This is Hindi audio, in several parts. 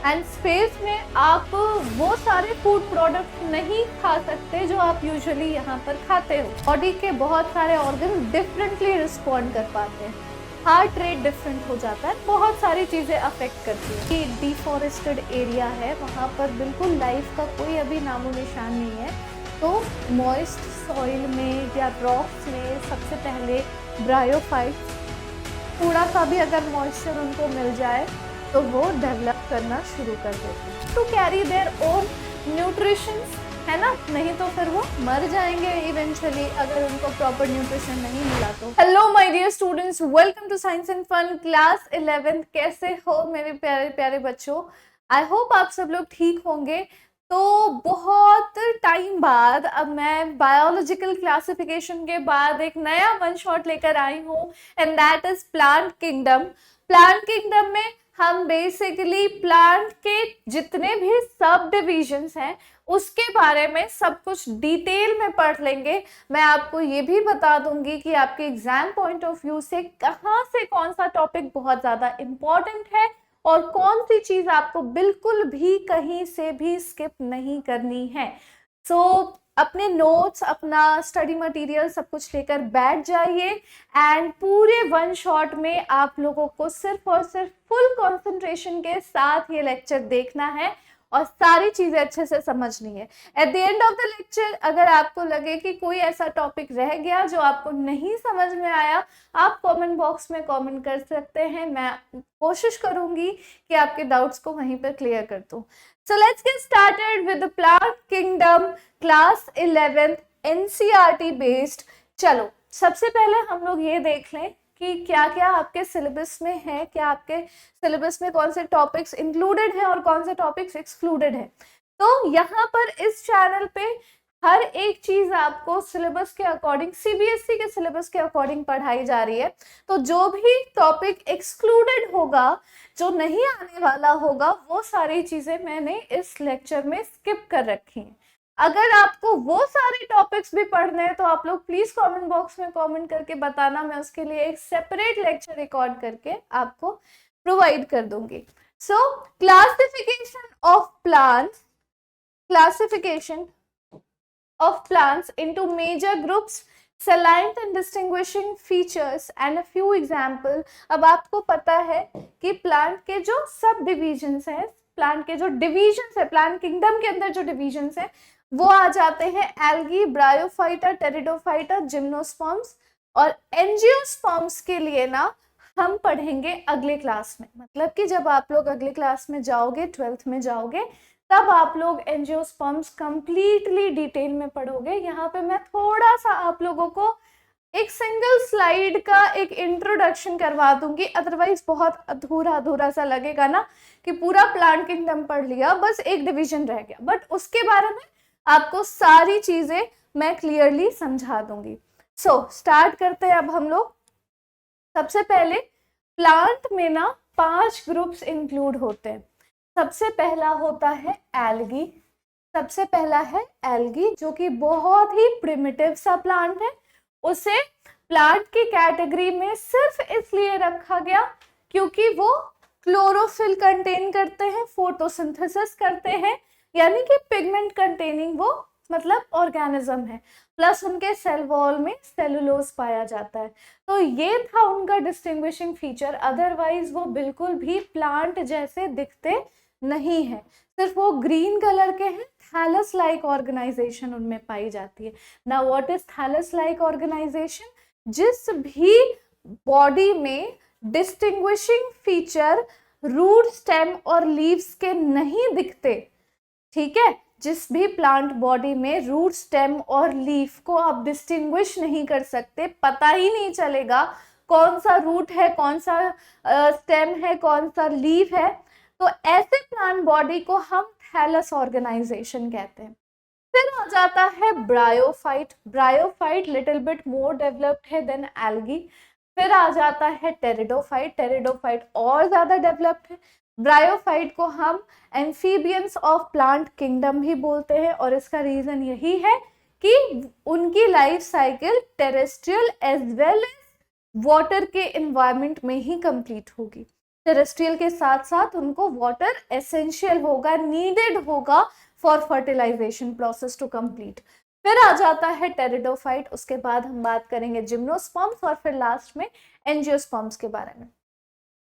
एंड स्पेस में आप वो सारे फूड प्रोडक्ट नहीं खा सकते जो आप यूजुअली यहाँ पर खाते हो। बॉडी के बहुत सारे ऑर्गन डिफरेंटली रिस्पॉन्ड कर पाते हैं, हार्ट रेट डिफरेंट हो जाता है, बहुत सारी चीज़ें अफेक्ट करती हैं। ये डिफॉरेस्टेड एरिया है, वहाँ पर बिल्कुल लाइफ का कोई अभी नामो निशान नहीं है। तो मॉइस्ट सॉइल में या रॉक्स में सबसे पहले ब्रायोफाइट्स, थोड़ा सा भी अगर मॉइस्चर उनको मिल जाए तो वो डेवलप करना शुरू कर देते हैं to carry their own nutrition, है ना। नहीं तो फिर वो मर जाएंगे इवेंचुअली अगर उनको प्रॉपर न्यूट्रिशन नहीं मिला तो। Hello my dear students, welcome to science and fun class 11th। कैसे हो मेरे प्यारे प्यारे बच्चों? आई होप आप सब लोग ठीक होंगे। तो बहुत टाइम बाद अब मैं बायोलॉजिकल क्लासिफिकेशन के बाद एक नया वन शॉट लेकर आई हूँ, and that is plant kingdom. Plant kingdom में हम बेसिकली प्लांट के जितने भी सब डिविजन्स हैं उसके बारे में सब कुछ डिटेल में पढ़ लेंगे। मैं आपको ये भी बता दूंगी कि आपके एग्जाम पॉइंट ऑफ व्यू से कहाँ से कौन सा टॉपिक बहुत ज़्यादा इम्पोर्टेंट है और कौन सी चीज़ आपको बिल्कुल भी कहीं से भी स्किप नहीं करनी है। सो अपने नोट्स, अपना स्टडी मटेरियल सब कुछ लेकर बैठ जाइए, एंड पूरे वन शॉट में आप लोगों को सिर्फ और सिर्फ फुल कंसंट्रेशन के साथ ये लेक्चर देखना है और सारी चीजें अच्छे से समझनी है। At the end of the lecture अगर आपको लगे कि कोई ऐसा टॉपिक रह गया जो आपको नहीं समझ में आया, आप कमेंट बॉक्स में कमेंट कर सकते हैं। मैं कोशिश करूंगी कि आपके डाउट्स को वहीं पर क्लियर कर दूं। So let's get started with the Plant Kingdom class 11th NCERT based। चलो सबसे पहले हम लोग ये देख लें कि क्या क्या आपके सिलेबस में है, क्या आपके सिलेबस में कौन से टॉपिक्स इंक्लूडेड हैं और कौन से टॉपिक्स एक्सक्लूडेड हैं। तो यहाँ पर इस चैनल पे हर एक चीज आपको सिलेबस के अकॉर्डिंग, सीबीएसई के सिलेबस के अकॉर्डिंग पढ़ाई जा रही है। तो जो भी टॉपिक एक्सक्लूडेड होगा, जो नहीं आने वाला होगा, वो सारी चीजें मैंने इस लेक्चर में स्किप कर रखी हैं। अगर आपको वो सारे टॉपिक्स भी पढ़ने हैं तो आप लोग प्लीज कमेंट बॉक्स में कमेंट करके बताना, मैं उसके लिए एक सेपरेट लेक्चर रिकॉर्ड करके आपको प्रोवाइड कर दूंगी। सो classification of plants, classification of plants into major groups, salient and distinguishing features and a few example। अब आपको पता है कि प्लांट के जो सब डिविजन्स हैं, प्लांट के जो डिविजन्स है, प्लांट किंगडम के अंदर जो डिविजन्स हैं वो आ जाते हैं एल्गी, ब्रायोफाइटा, टेरिडोफाइटा, जिम्नोस्पर्म्स और एंजियोस्पर्म्स के लिए ना हम पढ़ेंगे अगले क्लास में। मतलब कि जब आप लोग अगले क्लास में जाओगे, 12th में जाओगे, तब आप लोग एंजियोस्पर्म्स कंप्लीटली डिटेल में पढ़ोगे। यहाँ पे मैं थोड़ा सा आप लोगों को एक सिंगल स्लाइड का एक इंट्रोडक्शन करवा दूंगी, अदरवाइज बहुत अधूरा अधूरा सा लगेगा ना कि पूरा प्लांट किंगडम पढ़ लिया, बस एक डिवीजन रह गया। बट उसके बारे में आपको सारी चीजें मैं क्लियरली समझा दूंगी। सो स्टार्ट करते हैं अब हम लोग। सबसे पहले प्लांट में ना 5 ग्रुप्स इंक्लूड होते हैं। सबसे पहला होता है एल्गी। सबसे पहला है एल्गी, जो कि बहुत ही प्रिमिटिव सा प्लांट है। उसे प्लांट की कैटेगरी में सिर्फ इसलिए रखा गया क्योंकि वो क्लोरोफिल कंटेन करते हैं, फोटोसिंथेसिस करते हैं, यानी कि पिगमेंट कंटेनिंग वो मतलब ऑर्गेनिज्म है, प्लस उनके सेल वॉल में सेलुलोज पाया जाता है। तो ये था उनका डिस्टिंग्विशिंग फीचर। अदरवाइज वो बिल्कुल भी प्लांट जैसे दिखते नहीं है, सिर्फ वो ग्रीन कलर के हैं। थैलस लाइक ऑर्गेनाइजेशन उनमें पाई जाती है। Now what is thallus like organization? जिस भी बॉडी में डिस्टिंग्विशिंग फीचर रूट, स्टेम और लीव्स के नहीं दिखते, ठीक है, जिस भी प्लांट बॉडी में रूट, स्टेम और लीफ को आप डिस्टिंग्विश नहीं कर सकते, पता ही नहीं चलेगा कौन सा रूट है, कौन सा स्टेम है, कौन सा लीफ है, तो ऐसे प्लांट बॉडी को हम थैलस ऑर्गेनाइजेशन कहते हैं। फिर आ जाता है bryophyte. Bryophyte little bit more developed है देन एल्गी। फिर आ जाता है टेरिडोफाइट। टेरिडोफाइट और ज्यादा डेवलप्ड है। ब्रायोफाइट को हम एम्फीबियंस ऑफ प्लांट किंगडम भी बोलते हैं, और इसका रीजन यही है कि उनकी life cycle terrestrial as well as water के एनवायरनमेंट में ही कंप्लीट होगी। टेरेस्ट्रियल के साथ साथ उनको वाटर एसेंशियल होगा, नीडेड होगा for fertilization process to complete. फिर आ जाता है टेरिडोफाइट, उसके बाद हम बात करेंगे जिम्नोस्पर्म्स और फिर लास्ट में एंजियोस्पर्म्स के बारे में।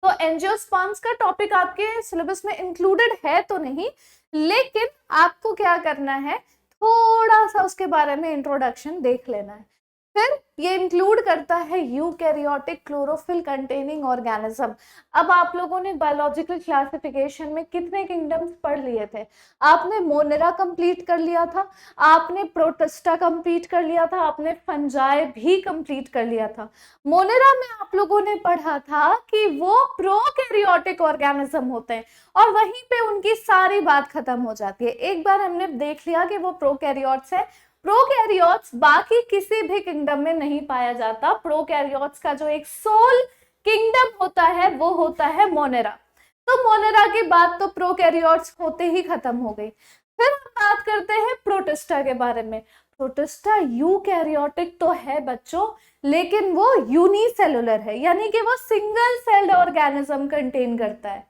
तो एंजियोस्पर्म्स का टॉपिक आपके सिलेबस में इंक्लूडेड है तो नहीं, लेकिन आपको क्या करना है, थोड़ा सा उसके बारे में इंट्रोडक्शन देख लेना है। फिर ये इंक्लूड करता है यूकैरियोटिक क्लोरोफिल कंटेनिंग ऑर्गेनिज्म। अब आप लोगों ने बायोलॉजिकल क्लासिफिकेशन में कितने किंगडम्स पढ़ लिए थे? आपने मोनेरा कंप्लीट कर लिया था, आपने प्रोटिस्टा कंप्लीट कर लिया था, आपने फंजाई भी कंप्लीट कर लिया था। मोनेरा में आप लोगों ने पढ़ा था कि वो प्रोकैरियोटिक ऑर्गेनिज्म होते हैं और वहीं पे उनकी सारी बात खत्म हो जाती है। एक बार हमने देख लिया कि वो प्रोकैरियोट्स है। प्रोकैरियोट्स बाकी किसी भी किंगडम में नहीं पाया जाता। प्रोकैरियोट्स का जो एक सोल किंगडम होता है वो होता है मोनेरा। तो मोनेरा की बात तो प्रोकैरियोट्स होते ही खत्म हो गई। फिर हम बात करते हैं प्रोटिस्टा के बारे में। प्रोटिस्टा यूकैरियोटिक तो है बच्चों, लेकिन वो यूनिसेलुलर है, यानी कि वो सिंगल सेल्ड ऑर्गेनिज्म कंटेन करता है।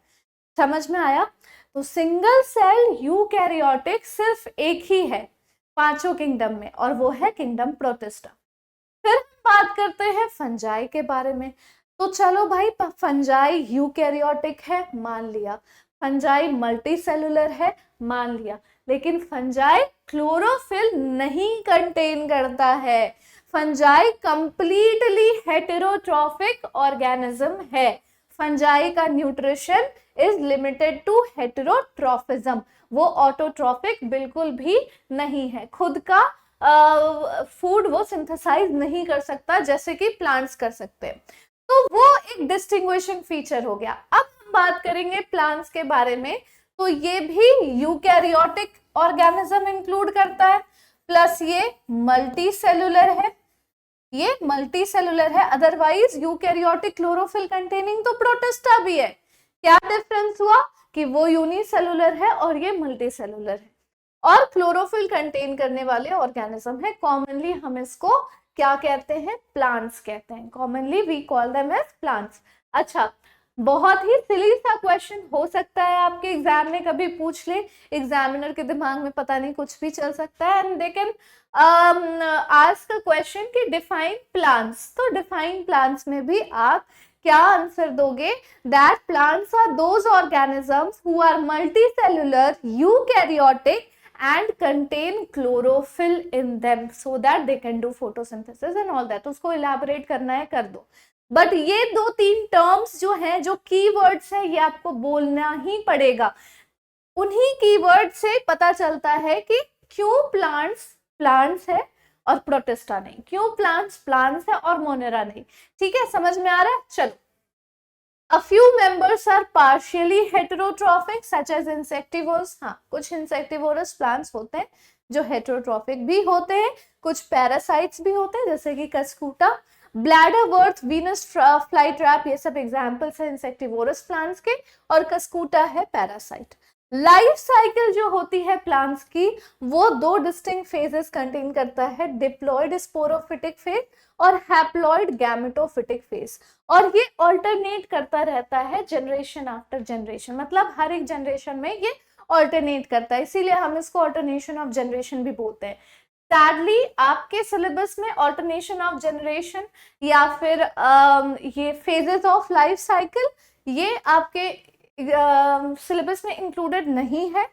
समझ में आया? तो सिंगल सेल यूकैरियोटिक सिर्फ एक ही है पांचों किंगडम में, और वो है किंगडम प्रोटिस्टा। फिर हम बात करते हैं फंजाई के बारे में। तो चलो भाई, फंजाई यूकैरियोटिक है, मान लिया। फंजाई मल्टी सेलुलर है, मान लिया। लेकिन फंजाई क्लोरोफिल नहीं कंटेन करता है। फंजाई कंप्लीटली हेटेरोट्रॉफिक ऑर्गेनिज्म है। फंजाई का न्यूट्रिशन इज लिमिटेड टू हेटेरोट्रॉफिज्म। वो ऑटोट्रॉफिक बिल्कुल भी नहीं है, खुद का फूड वो सिंथेसाइज नहीं कर सकता जैसे कि प्लांट्स कर सकते हैं। तो वो एक डिस्टिंग्विशिंग फीचर हो गया। अब हम बात करेंगे प्लांट्स के बारे में। तो ये भी यूकैरियोटिक ऑर्गेनिज्म इंक्लूड करता है, प्लस ये मल्टी सेलुलर है, ये मल्टी सेलुलर है। अदरवाइज यूकैरियोटिक क्लोरोफिल कंटेनिंग तो प्रोटिस्टा भी है। क्या डिफरेंस हुआ कि वो यूनिसेलुलर है और ये मल्टी सेलुलर है, और क्लोरोफिल कंटेन करने वाले ऑर्गेनिज्म है। कॉमनली हम इसको क्या कहते हैं? प्लांट्स कहते हैं। Commonly we call them as plants. अच्छा, बहुत ही सिली सा क्वेश्चन हो सकता है आपके एग्जाम में कभी पूछ ले, एग्जामिनर के दिमाग में पता नहीं कुछ भी चल सकता है, and they can ask a question कि डिफाइन प्लांट्स। तो डिफाइन प्लांट्स में भी आप क्या आंसर दोगे? That plants are those organisms who are multicellular, eukaryotic and contain chlorophyll in them so that they can do photosynthesis and all that। उसको elaborate करना है कर दो, बट ये दो तीन टर्म्स जो हैं, जो कीवर्ड्स हैं, ये आपको बोलना ही पड़ेगा। उन्हीं कीवर्ड से पता चलता है कि क्यों प्लांट्स प्लांट्स है और प्रोटिस्टा नहीं, क्यों प्लांट्स प्लांट्स है और मोनेरा नहीं। ठीक है, समझ में आ रहा है? चलो, A few members are partially heterotrophic such as insectivores। हाँ, कुछ insectivorous plants होते हैं जो heterotrophic भी होते हैं, कुछ parasites भी होते हैं जैसे कि कस्कूटा, ब्लैडरवर्थ, वीनस फ्लाईट्रैप, ये सब एग्जाम्पल्स है insectivorous plants के, और कस्कूटा है पैरासाइट। लाइफ साइकिल जो होती है प्लांट्स की, वो दो डिस्टिंक्ट फेजेस कंटेन करता है, डिप्लॉयड स्पोरोफिटिक फेज और हैप्लॉयड गैमेटोफिटिक फेज, और ये ऑल्टरनेट करता रहता है जनरेशन आफ्टर जनरेशन। मतलब हर एक जनरेशन में ये ऑल्टरनेट करता है, इसीलिए हम इसको ऑल्टरनेशन ऑफ जनरेशन भी बोलते हैं। सैडली आपके सिलेबस में ऑल्टरनेशन ऑफ जनरेशन या फिर ये फेजेस ऑफ लाइफ साइकिल, ये आपके सिलेबस में इंक्लूडेड नहीं है।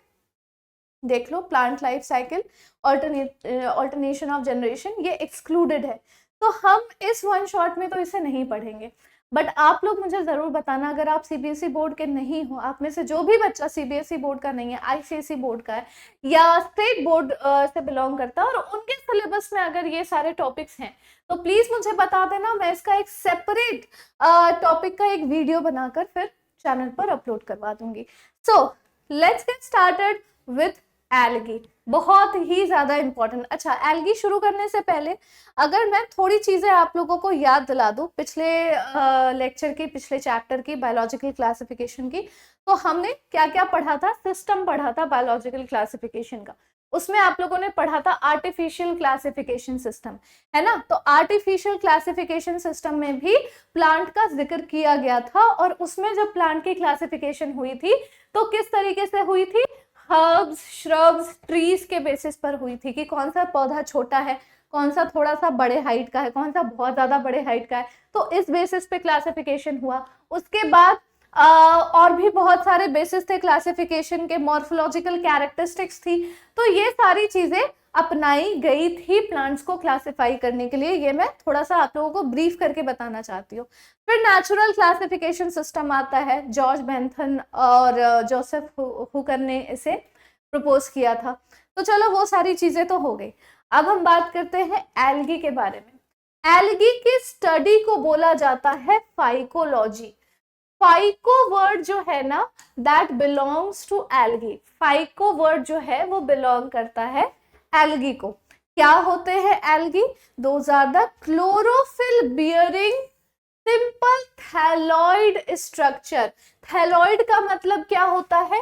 देख लो, plant life cycle, alternation of generation, ये एक्सक्लूडेड है। तो हम इस वन शॉट में तो इसे नहीं पढ़ेंगे। बट आप लोग मुझे जरूर बताना, अगर आप सीबीएसई बोर्ड के नहीं हो, आप में से जो भी बच्चा सीबीएसई बोर्ड का नहीं है, आईसीएसई बोर्ड का है या स्टेट बोर्ड से बिलोंग करता है, और उनके सिलेबस में अगर ये सारे टॉपिक्स हैं, तो प्लीज मुझे बता देना। मैं इसका एक सेपरेट टॉपिक का एक वीडियो बनाकर फिर चैनल पर अपलोड करवा दूंगी। So let's get started with algae. बहुत ही ज्यादा इंपॉर्टेंट। अच्छा, एल्गी शुरू करने से पहले अगर मैं थोड़ी चीजें आप लोगों को याद दिला दूं पिछले लेक्चर की, पिछले चैप्टर की, बायोलॉजिकल क्लासिफिकेशन की, तो हमने क्या क्या पढ़ा था? सिस्टम पढ़ा था बायोलॉजिकल क्लासिफिकेशन का। उसमें आप लोगों ने पढ़ा था आर्टिफिशियल क्लासिफिकेशन सिस्टम, है ना। तो आर्टिफिशियल क्लासिफिकेशन सिस्टम में भी प्लांट का जिक्र किया गया था, और उसमें जब प्लांट की क्लासिफिकेशन हुई थी तो किस तरीके से हुई थी, हर्ब्स, श्रब्स, ट्रीज के बेसिस पर हुई थी कि कौन सा पौधा छोटा है, कौन सा थोड़ा सा बड़े हाइट का है, कौन सा बहुत ज्यादा बड़े हाइट का है। तो इस बेसिस पे क्लासिफिकेशन हुआ। उसके बाद और भी बहुत सारे बेसिस थे क्लासिफिकेशन के, मॉर्फोलॉजिकल कैरेक्टरिस्टिक्स थी। तो ये सारी चीजें अपनाई गई थी प्लांट्स को क्लासिफाई करने के लिए। ये मैं थोड़ा सा आप लोगों को ब्रीफ करके बताना चाहती हूँ। फिर नेचुरल क्लासिफिकेशन सिस्टम आता है, जॉर्ज बेंथन और जोसेफ हुकर ने इसे प्रपोज किया था। तो चलो वो सारी चीजें तो हो गई। अब हम बात करते हैं एल्गी के बारे में। एल्गी की स्टडी को बोला जाता है फाइकोलॉजी। फाइको वर्ड जो है ना, that belongs to algae. Phyco word जो है वो बिलोंग करता है एल्गी को। क्या होते हैं algae? Those are the chlorophyll bearing simple thalloid structure. Thalloid का मतलब क्या होता है?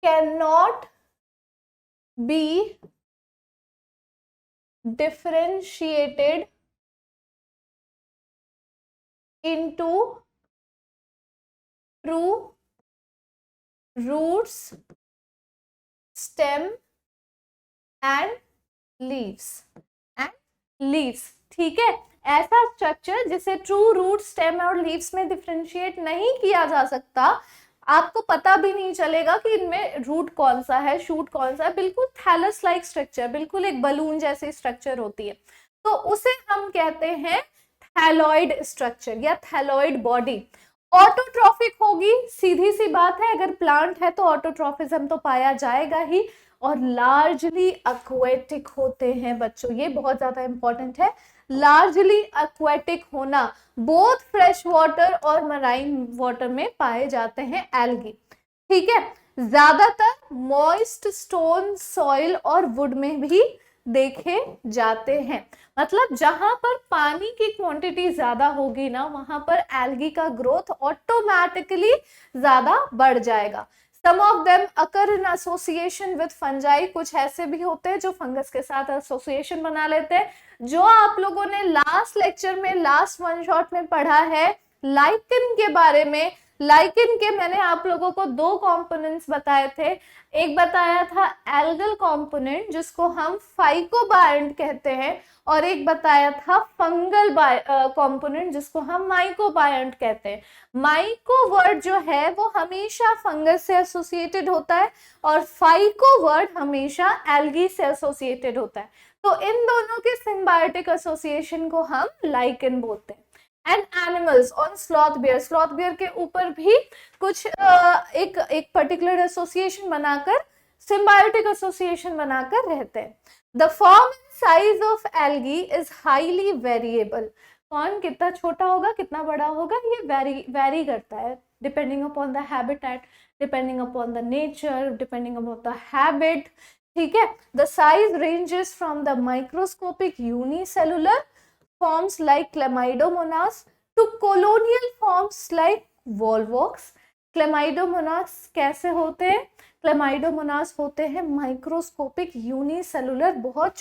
Can not be differentiated into true roots, stem and leaves. ठीक है, ऐसा स्ट्रक्चर जिसे ट्रू रूट, स्टेम और लीव्स में डिफरेंशिएट नहीं किया जा सकता। आपको पता भी नहीं चलेगा कि इनमें रूट कौन सा है, शूट कौन सा है। बिल्कुल थैलस लाइक स्ट्रक्चर, बिल्कुल एक बलून जैसी स्ट्रक्चर होती है। तो उसे हम कहते हैं थैलॉइड स्ट्रक्चर या थैलॉइड बॉडी। ऑटोट्रॉफिक होगी, सीधी सी बात है, अगर प्लांट है तो ऑटोट्रॉफिज्म तो पाया जाएगा ही। और लार्जली एक्वेटिक होते हैं बच्चों, ये बहुत ज्यादा इंपॉर्टेंट है। लार्जली एक्वेटिक होना, बोथ फ्रेश वाटर और मराइन वाटर में पाए जाते हैं एल्गी। ठीक है, ज्यादातर मॉइस्ट स्टोन, सॉइल और वुड में भी देखे जाते हैं। मतलब जहां पर पानी की क्वांटिटी ज्यादा होगी ना, वहां पर एल्गी का ग्रोथ ऑटोमेटिकली ज्यादा बढ़ जाएगा। Some of them occur in association with fungi। कुछ ऐसे भी होते हैं जो फंगस के साथ एसोसिएशन बना लेते हैं। जो आप लोगों ने लास्ट लेक्चर में, लास्ट वन शॉट में पढ़ा है लाइकन के बारे में। लाइकन के मैंने आप लोगों को दो कंपोनेंट्स बताए थे। एक बताया था एल्गल कंपोनेंट जिसको हम फाइकोबायंट कहते हैं, और एक बताया था फंगल कंपोनेंट जिसको हम माइकोबायंट कहते हैं। माइको वर्ड जो है वो हमेशा फंगस से एसोसिएटेड होता है, और फाइको वर्ड हमेशा एल्गी से एसोसिएटेड होता है। तो इन दोनों के सिम्बायोटिक एसोसिएशन को हम लाइकन बोलते हैं। And animals on sloth bear, sloth bear के ऊपर भी कुछ एक पर्टिकुलर एसोसिएशन बनाकर, सिम्बायोटिक एसोसिएशन बनाकर रहते हैं। The form and size of algae is highly variable. कौन कितना छोटा होगा, कितना बड़ा होगा, ये वेरी करता है depending upon the habitat, depending upon the nature, depending upon the habit. ठीक है, the size ranges from the microscopic unicellular forms like Chlamydomonas to colonial forms like Volvox। Chlamydomonas कैसे होते हैं? Chlamydomonas होते हैं माइक्रोस्कोपिक यूनिसेलुलर, बहुत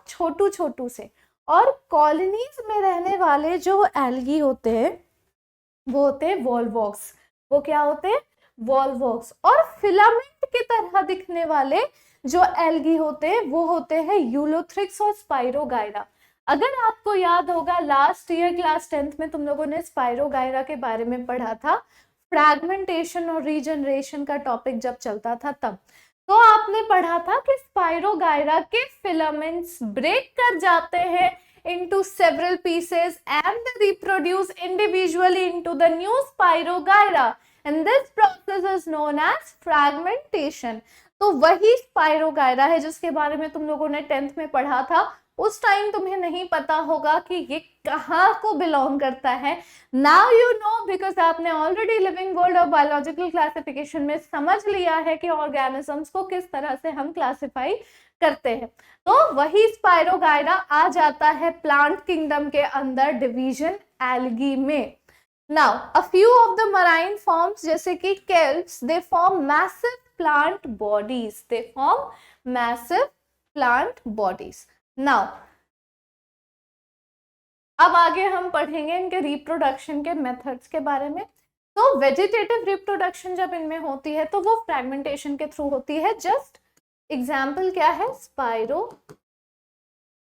छोटू से। और कॉलोनीज में रहने वाले जो एल्गी होते हैं वो होते हैं वॉल्वॉक्स। वो क्या होते हैं? वॉल्वॉक्स। और फिलामेंट की तरह दिखने वाले जो एल्गी होते हैं वो होते हैं यूलोथ्रिक्स और स्पाइरोगायरा। अगर आपको याद होगा लास्ट ईयर क्लास 10th में तुम लोगों ने स्पाइरोगायरा के बारे में पढ़ा था, फ्रैगमेंटेशन और रीजनरेशन का टॉपिक जब चलता था तब, तो आपने पढ़ा था कि स्पाइरोगायरा के फिलामेंट्स ब्रेक कर जाते हैं into several pieces and they reproduce individually into the new spirogyra, and this process is known as fragmentation। तो वही स्पाइरोगायरा है जिसके बारे में तुम लोगों ने 10th में पढ़ा था। उस टाइम तुम्हें नहीं पता होगा कि ये कहाँ को बिलोंग करता है। नाउ यू नो, बिकॉज आपने ऑलरेडी लिविंग वर्ल्ड और बायोलॉजिकल क्लासिफिकेशन में समझ लिया है कि ऑर्गेनिजम्स को किस तरह से हम क्लासिफाई करते हैं। तो वही स्पाइरोगायरा आ जाता है प्लांट किंगडम के अंदर डिवीजन एल्गी में। Now a few of the marine forms जैसे कि kelps, they form massive plant bodies. They form massive plant bodies. Now, अब आगे हम पढ़ेंगे इनके रिप्रोडक्शन के मेथड्स के बारे में। तो वेजिटेटिव रिप्रोडक्शन जब इनमें होती है तो वो फ्रैगमेंटेशन के थ्रू होती है। जस्ट एग्जाम्पल क्या है, स्पाइरो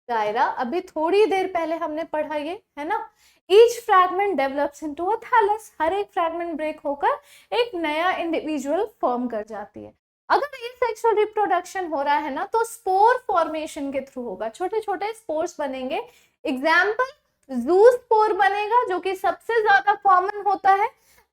गायरा, अभी थोड़ी देर पहले हमने पढ़ा ये, है ना। Each fragment develops into a thallus, हर एक फ्रैगमेंट ब्रेक होकर एक नया इंडिविजुअल फॉर्म कर जाती है। अगर ये सेक्सुअल रिप्रोडक्शन हो रहा है ना तो स्पोर फॉर्मेशन के थ्रू होगा, छोटे छोटे स्पोर्स बनेंगे। एग्जाम्पल, ज़ूस्पोर बनेगा जो कि सबसे ज्यादा कॉमन होता है,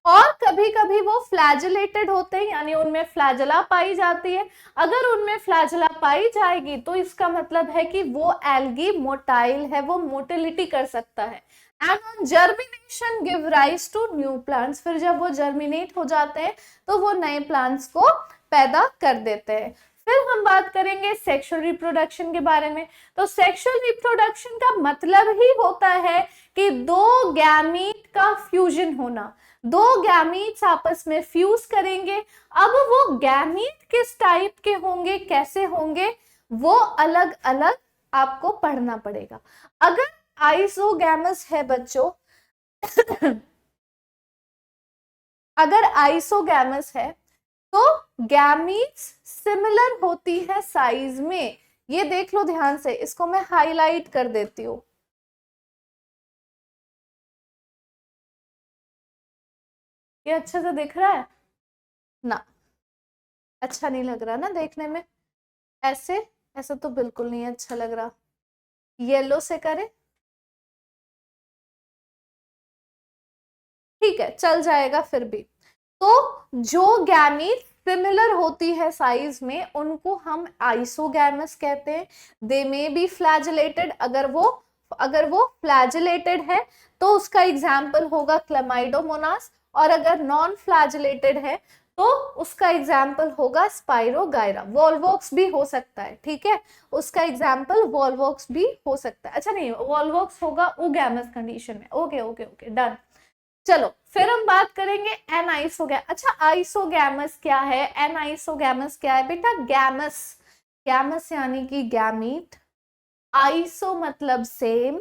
और कभी कभी वो फ्लैजेलेटेड होते हैं, यानी उनमें फ्लैजला पाई जाती है। अगर उनमें फ्लैजला पाई जाएगी तो इसका मतलब है कि वो एल्गी मोटाइल है, वो मोटिलिटी कर सकता है। And on germination give rise to new plants, फिर जब वो जर्मिनेट हो जाते हैं तो वो नए प्लांट्स को पैदा कर देते हैं। फिर हम बात करेंगे सेक्सुअल रिप्रोडक्शन के बारे में। तो सेक्सुअल रिप्रोडक्शन का मतलब ही होता है कि दो गैमीट का फ्यूजन होना, दो गैमीट्स आपस में फ्यूज करेंगे। अब वो गैमीट किस टाइप के होंगे, कैसे होंगे, वो अलग अलग आपको पढ़ना पड़ेगा। अगर आइसोगैमस है बच्चों अगर आइसोगैमस है तो गैमीट्स सिमिलर होती है साइज में। ये देख लो ध्यान से, इसको मैं हाईलाइट कर देती हूँ। ये अच्छे से दिख रहा है ना? अच्छा नहीं लग रहा ना देखने में? ऐसे ऐसा तो बिल्कुल नहीं अच्छा लग रहा। येलो से करें, ठीक है, चल जाएगा फिर भी। तो जो गैमीट सिमिलर होती है साइज में उनको हम आइसोगैमस कहते हैं। दे मे बी फ्लैजेलेटेड, अगर वो फ्लैजेलेटेड है तो उसका एग्जाम्पल होगा क्लेमाइडोमोनास, और अगर नॉन फ्लैजेलेटेड है तो उसका एग्जाम्पल होगा स्पाइरोगायरा। वॉल्वॉक्स भी हो सकता है, ठीक है, उसका एग्जाम्पल वॉल्वॉक्स भी हो सकता है। अच्छा नहीं, वॉल्वॉक्स होगा ओगैमस कंडीशन में। Okay okay okay, done. चलो फिर हम बात करेंगे एनाइसोगैमस। अच्छा, आइसोगैमस क्या है, एनाइसोगैमस क्या है बेटा? गैमस, गैमस यानी कि गैमीट, आइसो मतलब सेम,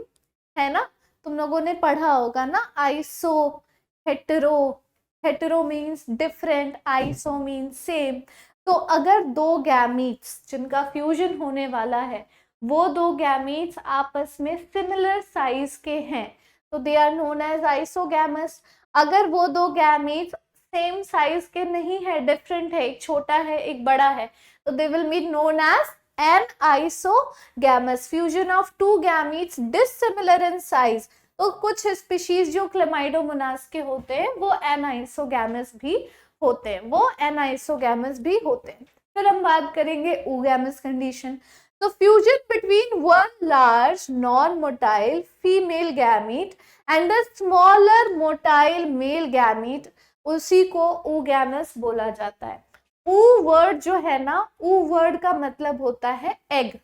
है ना। तुम लोगों ने पढ़ा होगा ना, iso hetero, hetero means different, iso means same. तो अगर दो गैमीट्स जिनका फ्यूजन होने वाला है, वो दो गैमीट्स आपस में सिमिलर साइज के हैं तो they are known as isogamous. अगर वो दो गैमीट्स सेम साइज के नहीं है, डिफरेंट है, एक छोटा है एक बड़ा है, तो they will be known as anisogamous. Fusion of two gametes dissimilar in size. तो कुछ स्पीशीज जो क्लेमाइडोमोनास के होते हैं वो एनाइसोगैमस भी होते हैं, वो एनाइसोगैमस भी होते हैं। फिर हम बात करेंगे ओगैमस कंडीशन। तो fusion between one large non motile female gamete and a smaller motile male gamete, उसी को ओगैमस बोला जाता है। ऊ वर्ड जो है ना, ऊ वर्ड का मतलब होता है एग,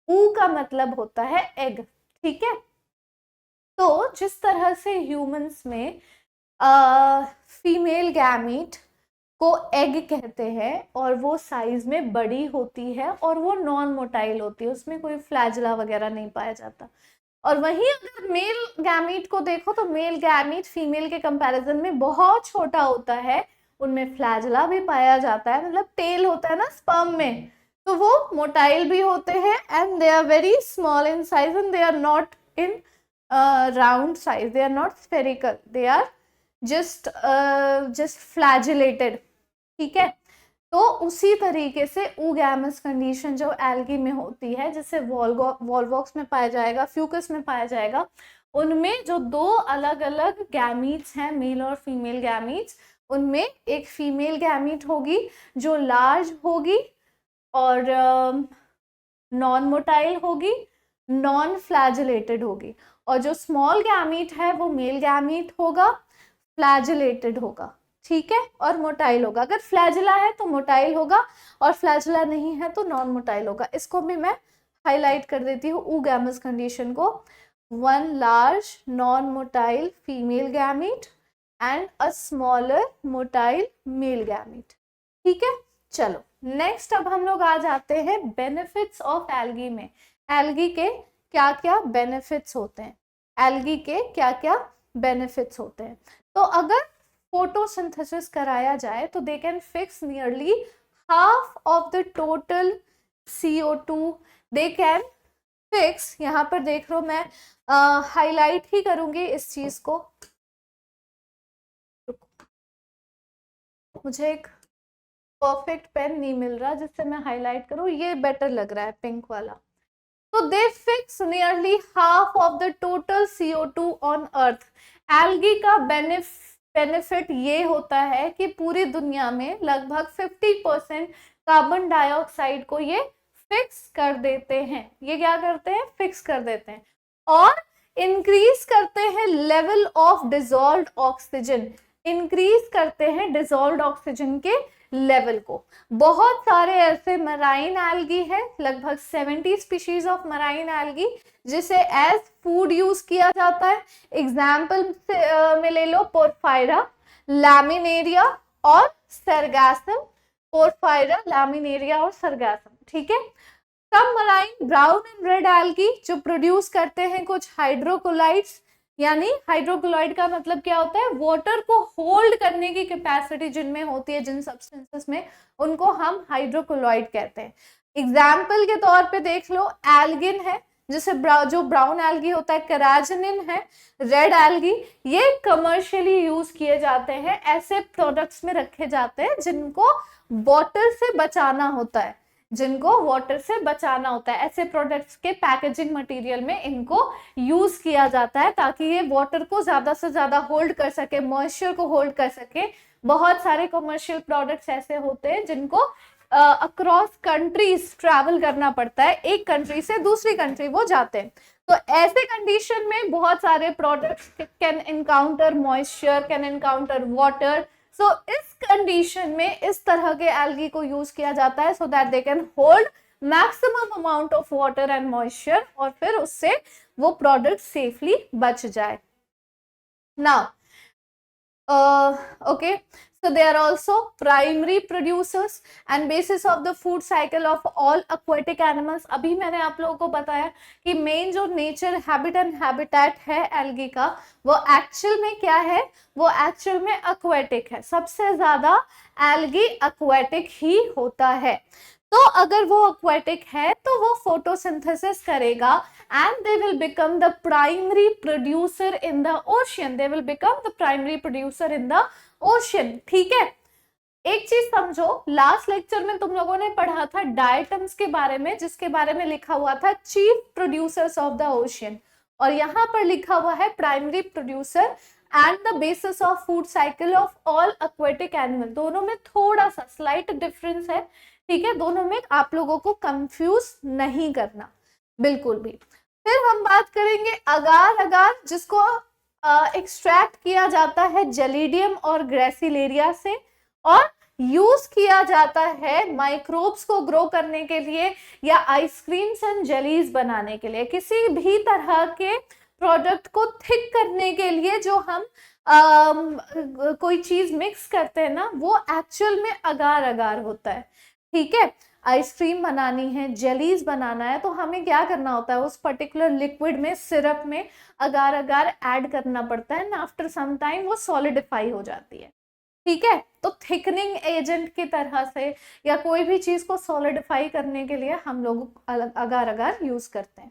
ऊ का मतलब होता है एग, ठीक है। तो जिस तरह से ह्यूमंस में फीमेल गैमीट को एग कहते हैं और वो साइज में बड़ी होती है और वो नॉन मोटाइल होती है, उसमें कोई फ्लैजला वगैरह नहीं पाया जाता। और वहीं अगर मेल गैमीट को देखो तो मेल गैमीट फीमेल के कंपैरिजन में बहुत छोटा होता है, उनमें फ्लैजला भी पाया जाता है, मतलब टेल होता है ना स्पर्म में, तो वो मोटाइल भी होते हैं and they are very small in size and they are not in round size, they are not spherical, they are just flagellated, ठीक है। तो उसी तरीके से ओगैमस कंडीशन जो एल्गी में होती है, जिससे वॉल्वॉक्स में पाया जाएगा, फ्यूकस में पाया जाएगा, उनमें जो दो अलग अलग गैमीट्स हैं, मेल और फीमेल गैमीट्स, उनमें एक फीमेल गैमीट होगी जो लार्ज होगी और नॉन मोटाइल होगी, नॉन फ्लैजिलेटेड होगी, और जो स्मॉल गैमीट है वो मेल गैमीट होगा, फ्लैजिलेटेड होगा, ठीक है, और मोटाइल होगा। अगर फ्लैजिला है तो मोटाइल होगा और फ्लैजिला नहीं है तो नॉन मोटाइल होगा। इसको भी मैं हाईलाइट कर देती हूँ ओगैमस कंडीशन को। One large non motile female gamete and a smaller motile male gamete, ठीक है। चलो नेक्स्ट अब हम लोग आ जाते हैं बेनिफिट्स ऑफ एल्गी में। एल्गी के क्या क्या बेनिफिट्स होते हैं, एल्गी के क्या क्या बेनिफिट्स होते हैं। तो अगर फोटोसिंथेसिस कराया जाए तो they can fix nearly half of the total CO2। They can fix, यहाँ पर देख लो मैं हाईलाइट ही करूंगी इस चीज को, मुझे एक परफेक्ट पेन नहीं मिल रहा जिससे मैं हाईलाइट करूं, ये बेटर लग रहा है पिंक वाला। तो दे fix nearly half of the total CO2 on earth. Algae का बेनिफिट ये होता है कि पूरी दुनिया में लगभग 50% कार्बन डाइऑक्साइड को ये फिक्स कर देते हैं। ये क्या करते हैं, फिक्स कर देते हैं। और इंक्रीज करते हैं level of dissolved oxygen, increase करते हैं डिसॉल्व्ड ऑक्सीजन के लेवल को। बहुत सारे ऐसे मराइन एल्गी है, लगभग 70 स्पीशीज ऑफ मराइन एल्गी जिसे एज फूड यूज किया जाता है। एग्जाम्पल में ले लो पोरफायरा, लैमिनेरिया और सरगासम। पोरफायरा, लैमिनेरिया और सरगासम, ठीक है। सब marine brown and red algae जो प्रोड्यूस करते हैं कुछ हाइड्रोकोलाइड्स, यानी हाइड्रोक्लोराइड का मतलब क्या होता है, वाटर को होल्ड करने की कैपेसिटी जिनमें होती है, जिन सब्सटेंसेस में, उनको हम हाइड्रोक्लोराइड कहते हैं। एग्जाम्पल के तौर पे देख लो एल्गिन है, जिसे जो ब्राउन एल्गी होता है, कैराजिनिन है, रेड एल्गी, ये कमर्शियली यूज किए जाते हैं, ऐसे प्रोडक्ट्स में रखे जाते हैं जिनको वाटर से बचाना होता है, जिनको वाटर से बचाना होता है। ऐसे प्रोडक्ट्स के पैकेजिंग मटेरियल में इनको यूज किया जाता है ताकि ये वाटर को ज्यादा से ज्यादा होल्ड कर सके, मॉइस्चर को होल्ड कर सके। बहुत सारे कमर्शियल प्रोडक्ट्स ऐसे होते हैं जिनको अक्रॉस कंट्रीज ट्रैवल करना पड़ता है, एक कंट्री से दूसरी कंट्री वो जाते हैं। तो ऐसे कंडीशन में बहुत सारे products can encounter moisture, can encounter water. So इस कंडीशन में इस तरह के एल्गी को यूज किया जाता है so that they can hold maximum amount of water and moisture, और फिर उससे वो प्रोडक्ट सेफली बच जाए। Now okay, so they are also primary producers and basis of the food cycle of all aquatic animals। अभी मैंने आप लोगों को बताया कि मेन जो नेचर हैबिटेट है एल्गी का, वो एक्चुअल में क्या है, वो एक्चुअल में aquatic है। सबसे ज्यादा एल्गी aquatic ही होता है। तो अगर वो aquatic है तो वो फोटोसिंथेसिस करेगा and they will become the primary producer in the ocean, they will become the primary producer in the ocean। ठीक है, एक चीज समझो, लास्ट लेक्चर में तुम लोगों ने पढ़ा था डायटम्स के बारे में, जिसके बारे में लिखा हुआ था chief producers of the ocean, और यहाँ पर लिखा हुआ है primary producer and the basis of food cycle of all aquatic animal. दोनों में थोड़ा सा स्लाइट डिफरेंस है, ठीक है, दोनों में आप लोगों को कंफ्यूज नहीं करना बिल्कुल भी। फिर हम बात करेंगे अगार अगार, जिसको एक्सट्रैक्ट किया जाता है जेलिडियम और ग्रेसिलेरिया से, और यूज किया जाता है माइक्रोब्स को ग्रो करने के लिए या आइसक्रीम्स एंड जेलीज बनाने के लिए। किसी भी तरह के प्रोडक्ट को थिक करने के लिए जो हम कोई चीज मिक्स करते हैं ना, वो एक्चुअल में अगार अगार होता है। ठीक है, आइसक्रीम बनानी है, जेलीज बनाना है, तो हमें क्या करना होता है, उस पर्टिकुलर लिक्विड में, सिरप में अगार अगार ऐड करना पड़ता है, आफ्टर सम टाइम वो सॉलिडिफाई हो जाती है। ठीक है, तो थिकनिंग एजेंट की तरह से या कोई भी चीज को सॉलिडिफाई करने के लिए हम लोग अगार अगार यूज करते हैं।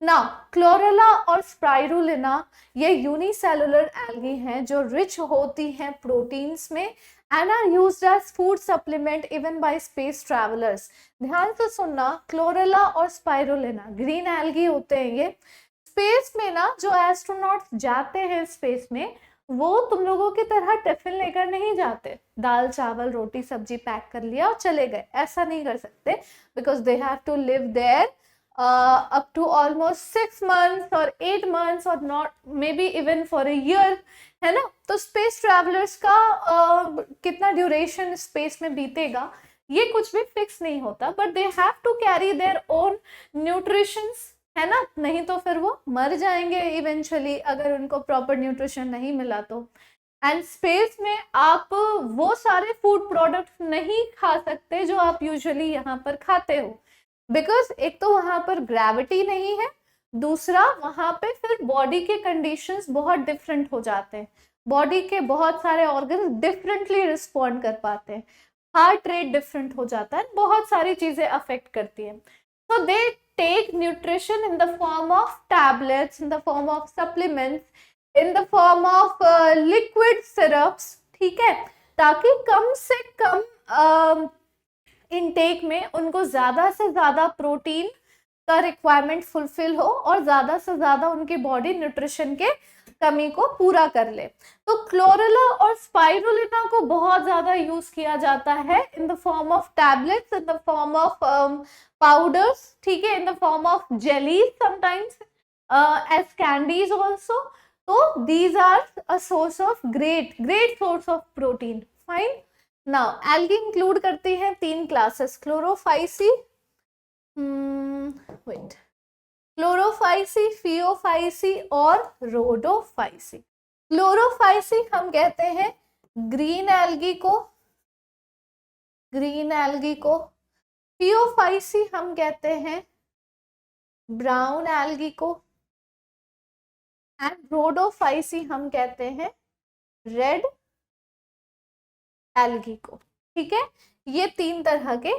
नाउ क्लोरेला और स्पाइरुलिना ये यूनिसेलुलर एल्गी हैं जो रिच होती हैं प्रोटीन्स में and are used as food supplement even by space travellers. ध्यान से सुनना, क्लोरेला और स्पाइरुलिना ग्रीन एल्गी होते हैं ये। स्पेस में ना जो एस्ट्रोनॉट्स जाते हैं स्पेस में, वो तुम लोगों की तरह टिफिन लेकर नहीं जाते, दाल चावल रोटी सब्जी पैक कर लिया और चले गए, ऐसा नहीं कर सकते, because they have to live their up to almost 6 months or 8 months or not maybe even for a year, है ना। तो स्पेस ट्रैवलर्स का कितना ड्यूरेशन स्पेस में बीतेगा ये कुछ भी फिक्स नहीं होता, but they have to carry their own nutritions, है ना, नहीं तो फिर वो मर जाएंगे इवेंचुअली अगर उनको प्रॉपर न्यूट्रिशन नहीं मिला तो। एंड स्पेस में आप वो सारे फूड प्रोडक्ट्स नहीं खा सकते जो आप यूजुअली यहाँ पर खाते हो, बिकॉज एक तो वहां पर ग्रेविटी नहीं है, दूसरा वहां पे फिर बॉडी के कंडीशंस बहुत डिफरेंट हो जाते हैं, बॉडी के बहुत सारे ऑर्गन डिफरेंटली रिस्पॉन्ड कर पाते हैं, हार्ट रेट डिफरेंट हो जाता है, बहुत सारी चीजें अफेक्ट करती है. So they take nutrition in the form of tablets, in the form of supplements, in the form of liquid syrups, ठीक है, ताकि कम से कम इनटेक में उनको ज्यादा से ज्यादा प्रोटीन का रिक्वायरमेंट फुलफिल हो और ज्यादा से ज्यादा उनकी बॉडी न्यूट्रिशन के कमी को पूरा कर ले. तो क्लोरेला और स्पाइरुलिना को बहुत ज्यादा यूज किया जाता है in the form of tablets, in the form of powders, ठीक है, in the form of jellies sometimes as candies also. तो these are a source of great source of protein. Fine. Now algae include करती हैं 3 classes, chlorophyci, chlorophyci, phaeophyci और rhodophyci. chlorophyci हम कहते हैं ग्रीन एल्गी को, phaeophyci हम कहते हैं ब्राउन एल्गी को, एंड रोडोफाइसी हम कहते हैं रेड एल्गी को. ठीक है, ये 3 तरह के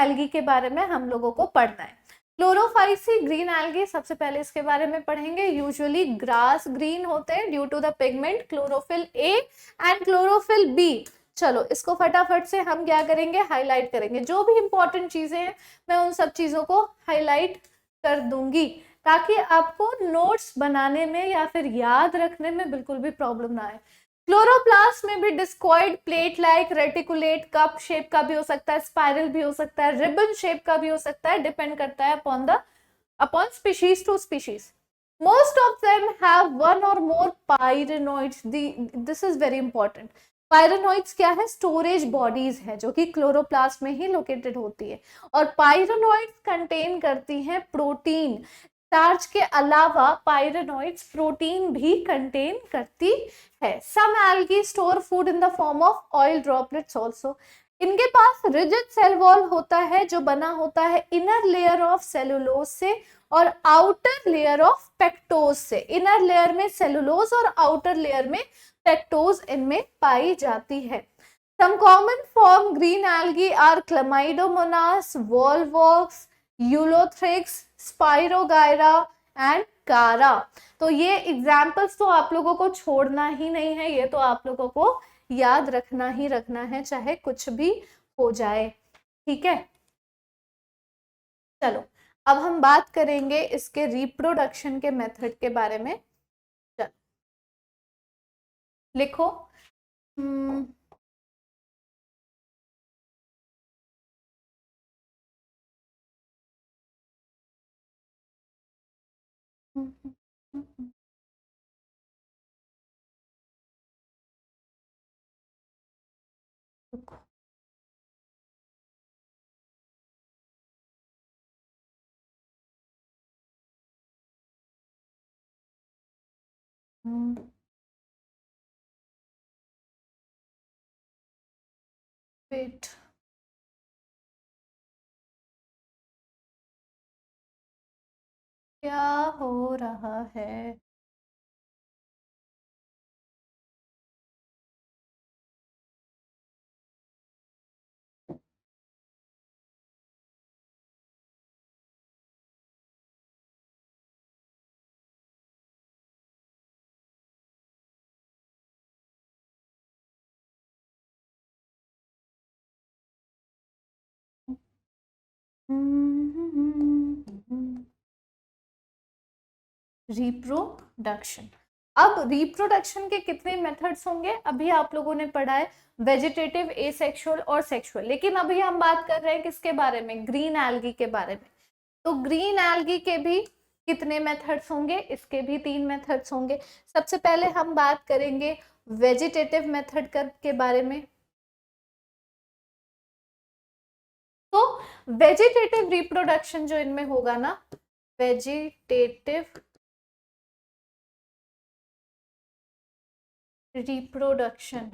एल्गी के बारे में हम लोगों को पढ़ना है. क्लोरोफाइसी ग्रीन एल्गी, सबसे पहले इसके बारे में पढ़ेंगे. यूजुअली ग्रास ग्रीन होते हैं due to the pigment chlorophyll A and chlorophyll B. चलो इसको फटाफट से हम क्या करेंगे, हाईलाइट करेंगे. जो भी इंपॉर्टेंट चीजें हैं मैं उन सब चीजों को हाईलाइट कर दूंगी ताकि आपको नोट्स बनाने में या फिर याद रखने में बिल्कुल भी प्रॉब्लम ना आए. क्लोरोप्लास्ट में भी discoid plate like reticulate cup shape का भी हो सकता है, स्पाइरल भी हो सकता है, रिबन शेप का भी हो सकता है, डिपेंड करता है upon species to species. Most of them have one or more pyrenoids. This is very important. Pyrenoids क्या है, स्टोरेज बॉडीज है जो कि क्लोरोप्लास्ट में ही लोकेटेड होती है. और पायरेनोइड्स कंटेन करती हैं प्रोटीन. स्टार्च के अलावा पायरेनोइड्स प्रोटीन भी कंटेन करती है. Some algae store food in the form of oil droplets also. इनके पास रिजिड सेल वॉल होता है जो बना होता है इनर लेयर ऑफ सेलुलोज से और आउटर लेयर ऑफ पेक्टोज से. इनर लेयर में सेलुलोज और आउटर लेयर में पेक्टोज इनमें पाई जाती है. Some common form green algae are chlamydomonas, volvox, ulothrix, spirogyra and chara. तो ये एग्जाम्पल्स तो आप लोगों को छोड़ना ही नहीं है, ये तो आप लोगों को याद रखना ही रखना है चाहे कुछ भी हो जाए. ठीक है, चलो अब हम बात करेंगे इसके रिप्रोडक्शन के मेथड के बारे में. चलो लिखो. वेट, क्या हो रहा है? रिप्रोडक्शन. अब रिप्रोडक्शन के कितने मेथड्स होंगे अभी आप लोगों ने पढ़ा है, वेजिटेटिव, एसेक्सुअल और सेक्सुअल. लेकिन अभी हम बात कर रहे हैं किसके बारे में, ग्रीन एल्गी के बारे में. तो ग्रीन एल्गी के भी कितने मेथड्स होंगे, इसके भी 3 मेथड्स होंगे. सबसे पहले हम बात करेंगे वेजिटेटिव मेथड के बारे में. तो वेजिटेटिव रिप्रोडक्शन जो इनमें होगा ना, वेजिटेटिव रिप्रोडक्शन।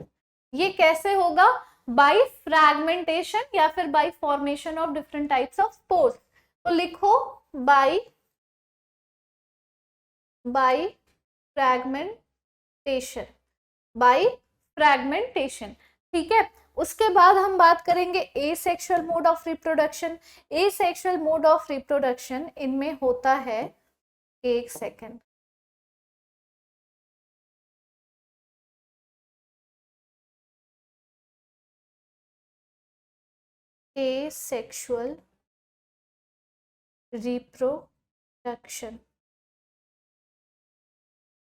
ये कैसे होगा? बाय फ्रैगमेंटेशन या फिर bye formation of different types of spores. तो लिखो बाय फ्रैगमेंटेशन, बाय फ्रैगमेंटेशन। ठीक है, उसके बाद हम बात करेंगे asexual mode of reproduction. Asexual mode of reproduction इनमें होता है, एक सेकेंड, एसेक्सुअल रिप्रोडक्शन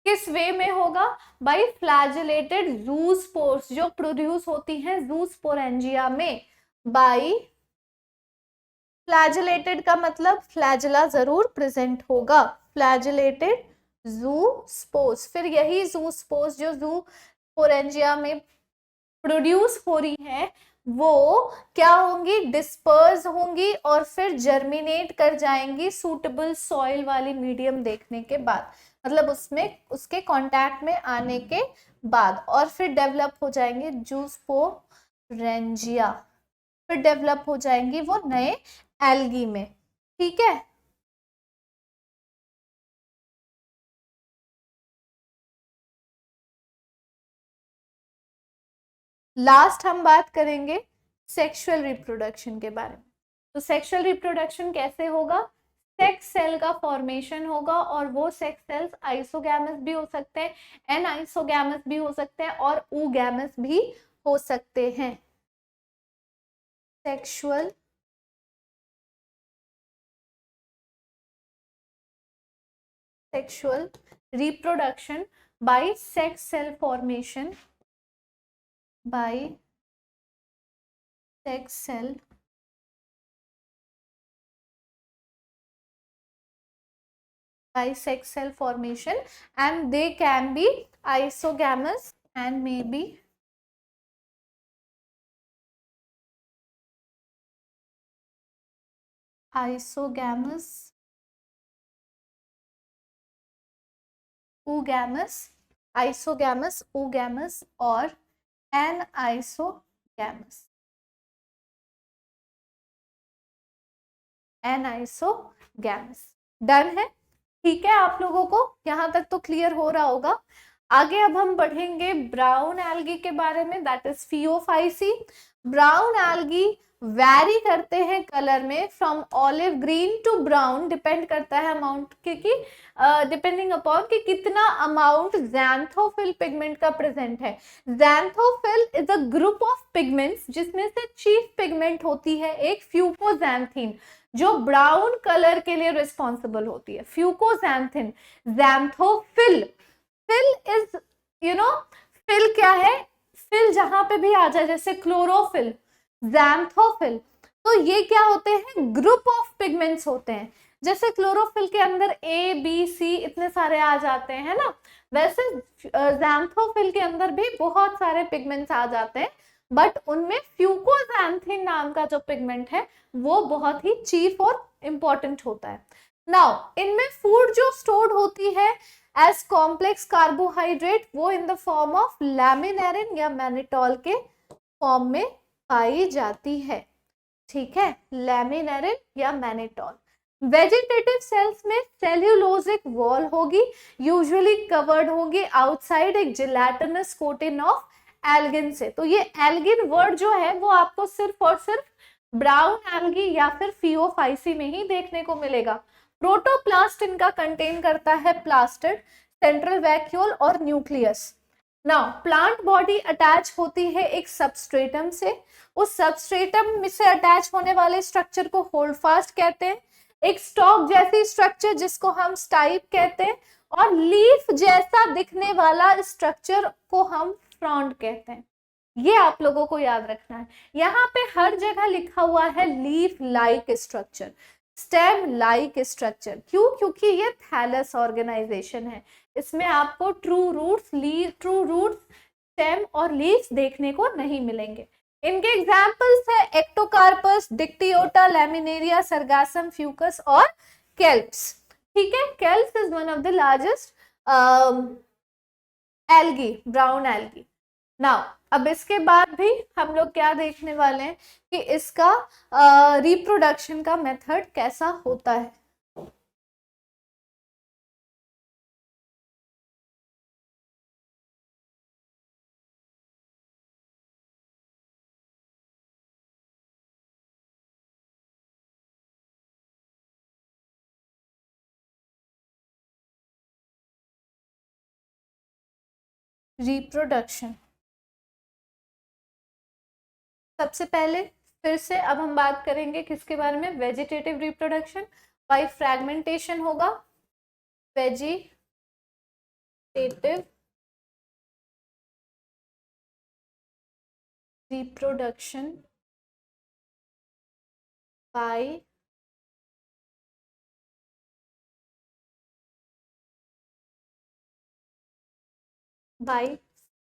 किस वे में होगा? बाय फ्लैजेलेटेड ज़ूस्पोर्स जो प्रोड्यूस होती हैं ज़ूस्पोरेंजिया में। बाय फ्लैजेलेटेड का मतलब फ्लैजेला जरूर प्रेजेंट होगा, फ्लैजेलेटेड ज़ूस्पोर्स। फिर यही ज़ूस्पोर्स जो ज़ूस्पोरेंजिया में प्रोड्यूस हो रही है वो क्या होंगी? डिस्पर्स होंगी और फिर जर्मिनेट कर जाएंगी सूटेबल सॉइल वाली मीडियम देखने के बाद, मतलब उसमें उसके कांटेक्ट में आने के बाद, और फिर डेवलप हो जाएंगे ज़ूस्पोरेंजिया, फिर डेवलप हो जाएंगी वो नए एल्गी में। ठीक है, लास्ट हम बात करेंगे सेक्सुअल रिप्रोडक्शन के बारे में। तो सेक्सुअल रिप्रोडक्शन कैसे होगा? सेक्स सेल का फॉर्मेशन होगा और वो सेक्स सेल्स आइसोगैमस भी हो सकते हैं, एनाइसोगैमस भी हो सकते हैं और ऊगैमस भी हो सकते हैं। Sexual reproduction by sex cell formation, by sex cell by sex cell formation, and they can be isogamous and may be isogamous, oogamous, isogamous, oogamous और anisogamous, anisogamous। डन है? ठीक है, आप लोगों को यहाँ तक तो क्लियर हो रहा होगा। आगे अब हम बढ़ेंगे ब्राउन एल्गी के बारे में, that is phaeophyceae. Brown algae vary करते हैं कलर में from olive green to brown, depend करता है अमाउंट क्योंकि डिपेंडिंग अपॉन कि कितना अमाउंट ज़ैंथोफिल पिगमेंट का प्रेजेंट है। Xanthophyll is a group of pigments जिसमें से चीफ पिगमेंट होती है एक फ्यूकोजैंथीन जो ब्राउन कलर के लिए रिस्पॉन्सिबल होती है, फ्यूकोजैंथीन। ज़ैंथोफिल, फिल इज फिल क्या है? फिल जहां पे भी आ जाए, जैसे क्लोरोफिल, ज़ैंथोफिल, तो ये क्या होते हैं? ग्रुप ऑफ पिगमेंट्स होते हैं। जैसे क्लोरोफिल के अंदर ए बी सी इतने सारे आ जाते हैं ना, वैसे ज़ैंथोफिल के अंदर भी बहुत सारे पिगमेंट्स आ जाते हैं, बट उनमें फ्यूकोजैंथीन नाम का जो पिगमेंट है वो बहुत ही चीफ और इंपॉर्टेंट होता है। नाउ इनमें फूड जो स्टोर्ड होती है एज कॉम्प्लेक्स कार्बोहाइड्रेट वो इन द फॉर्म ऑफ लैमिनेरिन या मैनिटॉल के फॉर्म में पाई जाती है। ठीक है, लैमिनेरिन या मैनिटॉल। वेजिटेटिव सेल्स में सेल्यूलोजिक वॉल होगी, यूजुअली कवर्ड होगी आउटसाइड एक जिलेटिनस कोटिन ऑफ एल्गिन से। तो ये एल्गिन वर्ड जो है वो आपको सिर्फ और सिर्फ ब्राउन एल्गी या फिर फियोफाइसी में ही देखने को मिलेगा। प्रोटोप्लास्ट इनका कंटेन करता है प्लास्टिड, सेंट्रल वैक्यूल और nucleus. Now plant body attach होती है एक सबस्ट्रेटम से, उस सबस्ट्रेटम में से अटैच होने वाले स्ट्रक्चर को होल्ड फास्ट कहते हैं, एक स्टॉक जैसी स्ट्रक्चर जिसको हम स्टाइप कहते हैं, और लीफ जैसा दिखने वाला स्ट्रक्चर को हम फ्रॉन्ड कहते हैं। ये आप लोगों को याद रखना है। यहाँ पे हर जगह लिखा हुआ है leaf like structure, stem like structure. क्यों? क्योंकि ये थैलस ऑर्गेनाइजेशन है, इसमें आपको ट्रू रूट्स, स्टेम और लीव्स देखने को नहीं मिलेंगे। इनके एग्जाम्पल्स है Ectocarpus, Dictyota, Laminaria, Sargassum, Fucus और केल्प्स। ठीक है, kelps is one of the largest algae, brown algae. Now अब इसके बाद भी हम लोग क्या देखने वाले हैं कि इसका रिप्रोडक्शन का मेथड कैसा होता है। रिप्रोडक्शन सबसे पहले फिर से अब हम बात करेंगे किसके बारे में, वेजिटेटिव रिप्रोडक्शन बाय फ्रैगमेंटेशन होगा। Vegetative reproduction by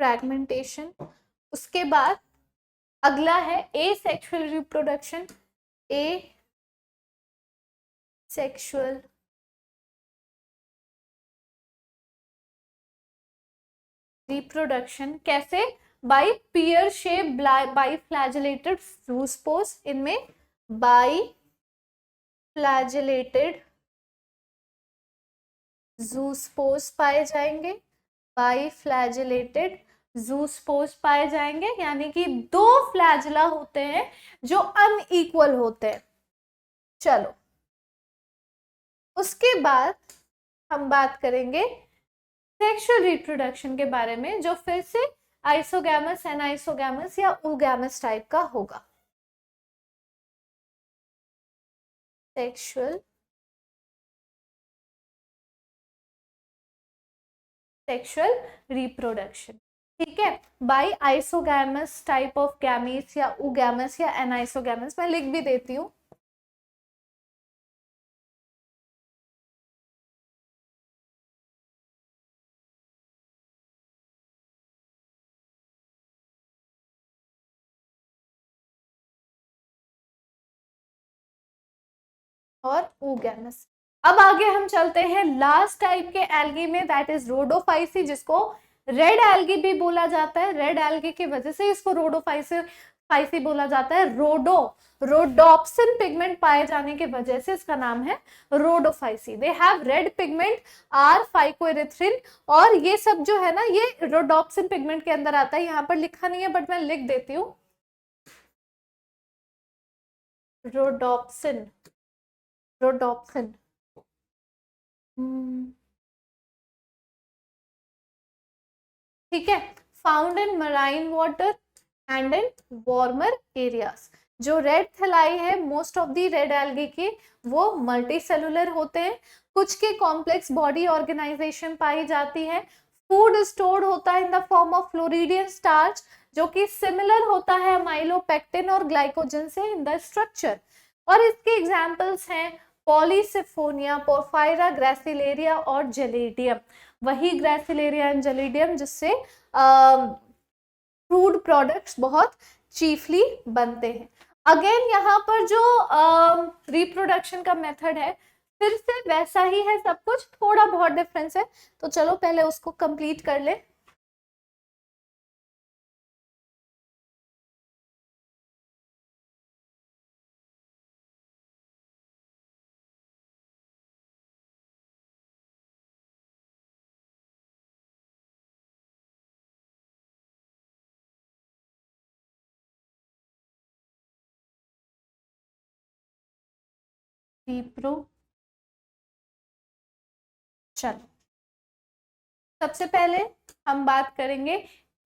fragmentation. उसके बाद अगला है asexual reproduction. Asexual reproduction कैसे, by pear shape biflagellated zoospores. इनमें बाई फ्लैजेलेटेड जूस्पोर्स पाए जाएंगे, बाई फ्लैजेलेटेड जूस्पोर्स पाए जाएंगे, यानी कि दो फ्लैजला होते हैं जो अनइक्वल होते हैं। चलो उसके बाद हम बात करेंगे सेक्सुअल रिप्रोडक्शन के बारे में, जो फिर से आइसोगैमस, एनाइसोगैमस या ओगैमस टाइप का होगा। सेक्सुअल रिप्रोडक्शन, ठीक है, by isogamous type of gametes या ओगैमस या एनाइसोगैमस। मैं लिख भी देती हूँ। और ओगैमस। अब आगे हम चलते हैं लास्ट टाइप के एल्गी में, दैट इज रोडोफाइसी, जिसको रेड एल्गी भी बोला जाता है। रेड एल्गी की वजह से इसको रोडोफाइसी बोला जाता है। रोडोप्सिन पिगमेंट पाए जाने की वजह से इसका नाम है Rhodophyceae. They have red pigment, are phycoerythrin, और ये सब जो है ना ये रोडोप्सिन पिगमेंट के अंदर आता है। यहाँ पर लिखा नहीं है बट मैं लिख देती हूँ। रोडोप्सिन ठीक है, found in marine water and in warmer areas. जो रेड थैलाई है most of the red algae की, वो मल्टी सेलुलर होते हैं। कुछ के कॉम्प्लेक्स बॉडी ऑर्गेनाइजेशन पाई जाती है। फूड स्टोर्ड होता है in the form of floridean starch, जो कि सिमिलर होता है माइलोपेक्टिन और ग्लाइकोजन से इन द स्ट्रक्चर। और इसके एग्जांपल्स हैं पॉलीसिफोनिया, पोरफायरा, ग्रेसिलेरिया और जेलिडियम। वही ग्रेसिलेरिया एंड जेलिडियम जिससे फूड प्रोडक्ट्स बहुत चीफली बनते हैं। अगेन यहाँ पर जो रिप्रोडक्शन का मेथड है फिर से वैसा ही है, सब कुछ थोड़ा बहुत डिफरेंस है। तो चलो पहले उसको कंप्लीट कर ले। रिप्रो चलो सबसे पहले हम बात करेंगे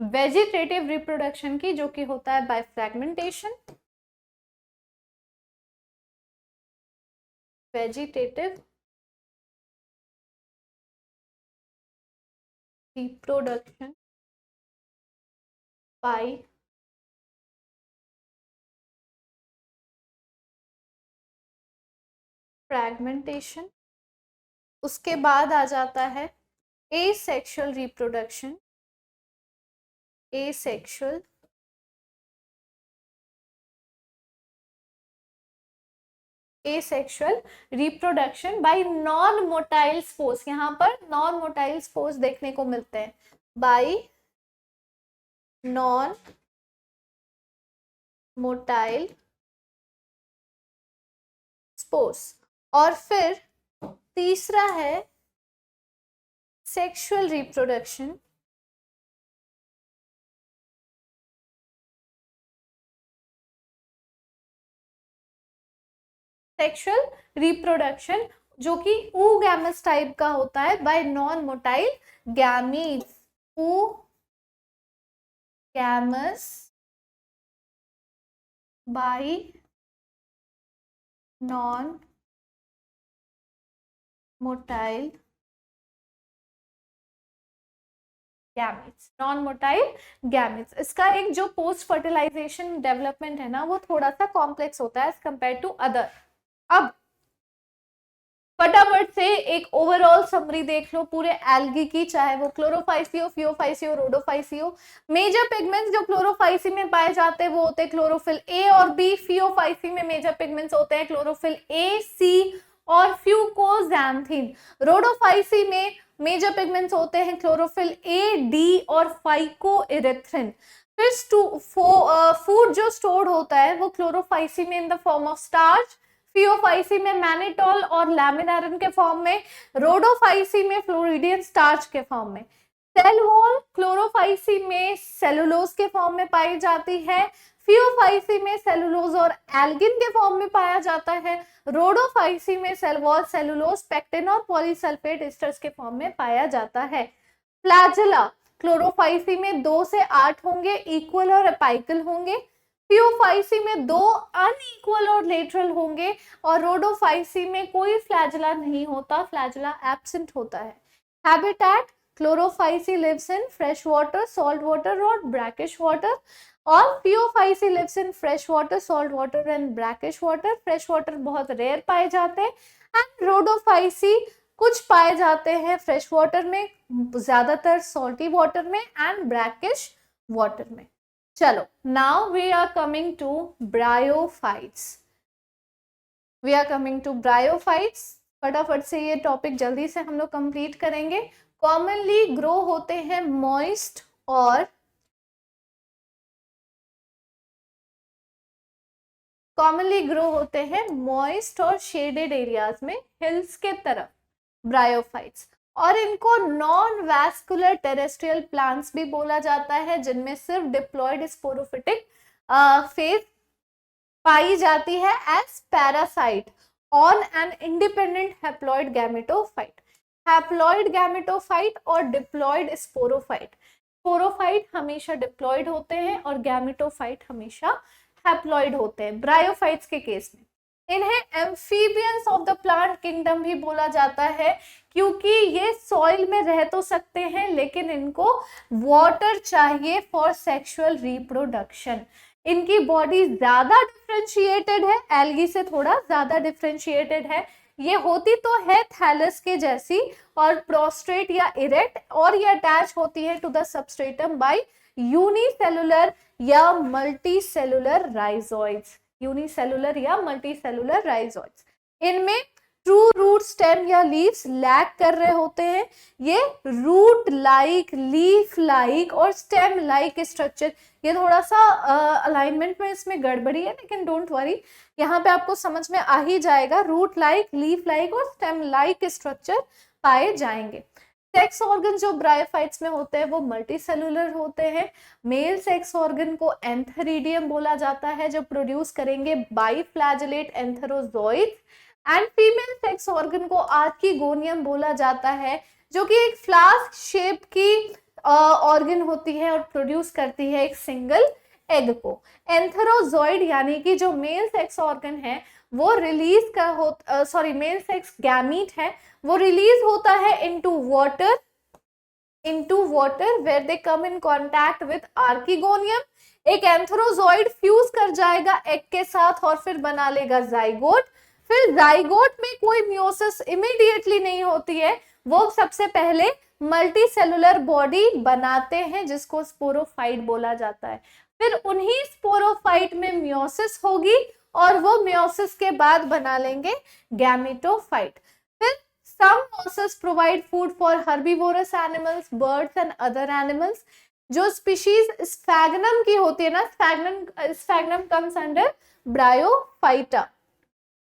वेजिटेटिव रिप्रोडक्शन की, जो कि होता है by fragmentation. Vegetative reproduction by fragmentation. उसके बाद आ जाता है asexual reproduction. Asexual asexual reproduction by non motile spores. यहाँ पर नॉन मोटाइल स्पोर्स देखने को मिलते हैं। By non motile spores. और फिर तीसरा है सेक्सुअल रिप्रोडक्शन। सेक्सुअल रिप्रोडक्शन जो कि oogamous टाइप का होता है bye non motile gametes. oogamous bye non motile gametes, non motile gametes. इसका एक जो पोस्ट फर्टिलाइजेशन डेवलपमेंट है ना वो थोड़ा सा कॉम्प्लेक्स होता है एज कंपेयर टू अदर। अब फटाफट से एक ओवरऑल समरी देख लो पूरे एल्गी की, चाहे वो क्लोरोफाइसियो, फियोफाइसियो, रोडोफाइसियो। मेजर पिगमेंट्स जो क्लोरोफाइसी में पाए जाते हैं वो होते हैं क्लोरोफिल ए और बी। फियोफाइसी में मेजर पिगमेंट्स होते हैं क्लोरोफिल ए, सी और फ्यूकोजैंथीन। रोडोफाइसी में मेजर पिगमेंट्स होते हैं क्लोरोफिल ए, डी और फाइकोइरेथ्रिन। फिर फूड जो स्टोर्ड होता है वो क्लोरोफाइसी में इन the form of starch, Phaeophyceae में मैनिटोल और लैमिनारिन के फॉर्म में, रोडोफाइसी में फ्लोरिडियन स्टार्च के फॉर्म में। सेल वॉल क्लोरोफाइसी में सेलुलोज के फॉर्म में पाई जाती है, फियोफाइसी में सेलुलोज और एल्गिन के फॉर्म में पाया जाता है, रोडोफाइसी में सेल वॉल सेलुलोज, पेक्टिन और पॉलीसल्फेट एस्टर्स के फॉर्म में पाया जाता है। फ्लैजेला क्लोरोफाइसी में 2 से 8 होंगे, इक्वल और एपाइकल होंगे। फियोफाइसी में 2 अनइक्वल और लेटरल होंगे और रोडोफाइसी में कोई फ्लैजेला नहीं होता, फ्लैजेला एब्सेंट होता है। Habitat chlorophyceae lives in fresh water, salt water और ब्रैकिश वाटर और phaeophyceae lives in fresh water, salt water and brackish water. Fresh water बहुत रेयर पाए जाते हैं एंड रोडोफाइसी कुछ पाए जाते हैं फ्रेश वाटर में, ज्यादातर सॉल्टी वाटर में एंड ब्रैकिश वाटर में। चलो now we are coming to bryophytes. We are coming to bryophytes. फटाफट से ये टॉपिक जल्दी से हम लोग कंप्लीट करेंगे। कॉमनली ग्रो होते हैं मॉइस्ट और शेडेड एरियाज में, हिल्स के तरफ ब्रायोफाइट्स। और इनको नॉन वैस्कुलर टेरेस्ट्रियल प्लांट्स भी बोला जाता है जिनमें सिर्फ डिप्लॉयड स्पोरोफिटिक फेज पाई जाती है as parasite on an independent haploid gametophyte. Haploid gametophyte और डिप्लॉयड स्पोरोफाइट। स्पोरोफाइट हमेशा डिप्लॉयड होते हैं और गैमेटोफाइट हमेशा हैप्लॉइड होते हैं ब्रायोफाइट्स के केस में। इन्हें amphibians of the plant kingdom भी बोला जाता है क्योंकि ये सॉइल में रह तो सकते हैं लेकिन इनको वाटर चाहिए फॉर सेक्सुअल रिप्रोडक्शन। इनकी बॉडी ज्यादा डिफरेंशिएटेड है, एल्गी से थोड़ा ज्यादा डिफरेंशिएटेड है। ये होती तो है थैलस के जैसी और प्रोस्ट्रेट या इरेक्ट, और ये अटैच होती है to the substratum by unicellular या मल्टीसेलुलर राइजोइड्स। यूनिसेलुलर या मल्टीसेलुलर राइजोइड्स। इनमें ट्रू रूट स्टेम या लीव्स लैक कर रहे होते हैं। ये रूट लाइक, लीफ लाइक और स्टेम लाइक स्ट्रक्चर, ये थोड़ा सा अलाइनमेंट में इसमें गड़बड़ी है लेकिन डोंट वरी, यहाँ पे आपको समझ में आ ही जाएगा। रूट लाइक, लीफ लाइक और स्टेम लाइक स्ट्रक्चर पाए जाएंगे। सेक्स ऑर्गन जो ब्रायोफाइट्स में होते हैं वो मल्टीसेलुलर होते हैं। मेल सेक्स ऑर्गन को एंथेरिडियम बोला जाता है जो प्रोड्यूस करेंगे बाइफ्लैजेलेट एंथेरोजोइड्स, एंड फीमेल सेक्स ऑर्गन को आर्कीगोनियम बोला जाता है जो कि एक फ्लास्क शेप की ऑर्गन होती है और प्रोड्यूस करती है एक सिंगल एग को। एंथेरोजोइड यानी कि जो मेल सेक्स ऑर्गन है वो रिलीज का मेल सेक्स गैमीट है, वो रिलीज होता है into water where they come in contact with archegonium. एक एंथेरोजोइड फ्यूज कर जाएगा एग के साथ और फिर बना लेगा जाइगोट। फिर जाइगोट में कोई मियोसिस इमीडिएटली नहीं होती है, वो सबसे पहले मल्टीसेलुलर बॉडी बनाते हैं जिसको स्पोरोफाइट बोला जाता है। फिर उन्हीं स्पोरोफाइट में मियोसिस होगी और वो मियोसिस के बाद बना लेंगे गैमेटोफाइट। फिर Some mosses provide food for herbivorous animals, birds and other animals. जो स्पीशीज स्फैग्नम की होती है ना, sphagnum comes under bryophyta,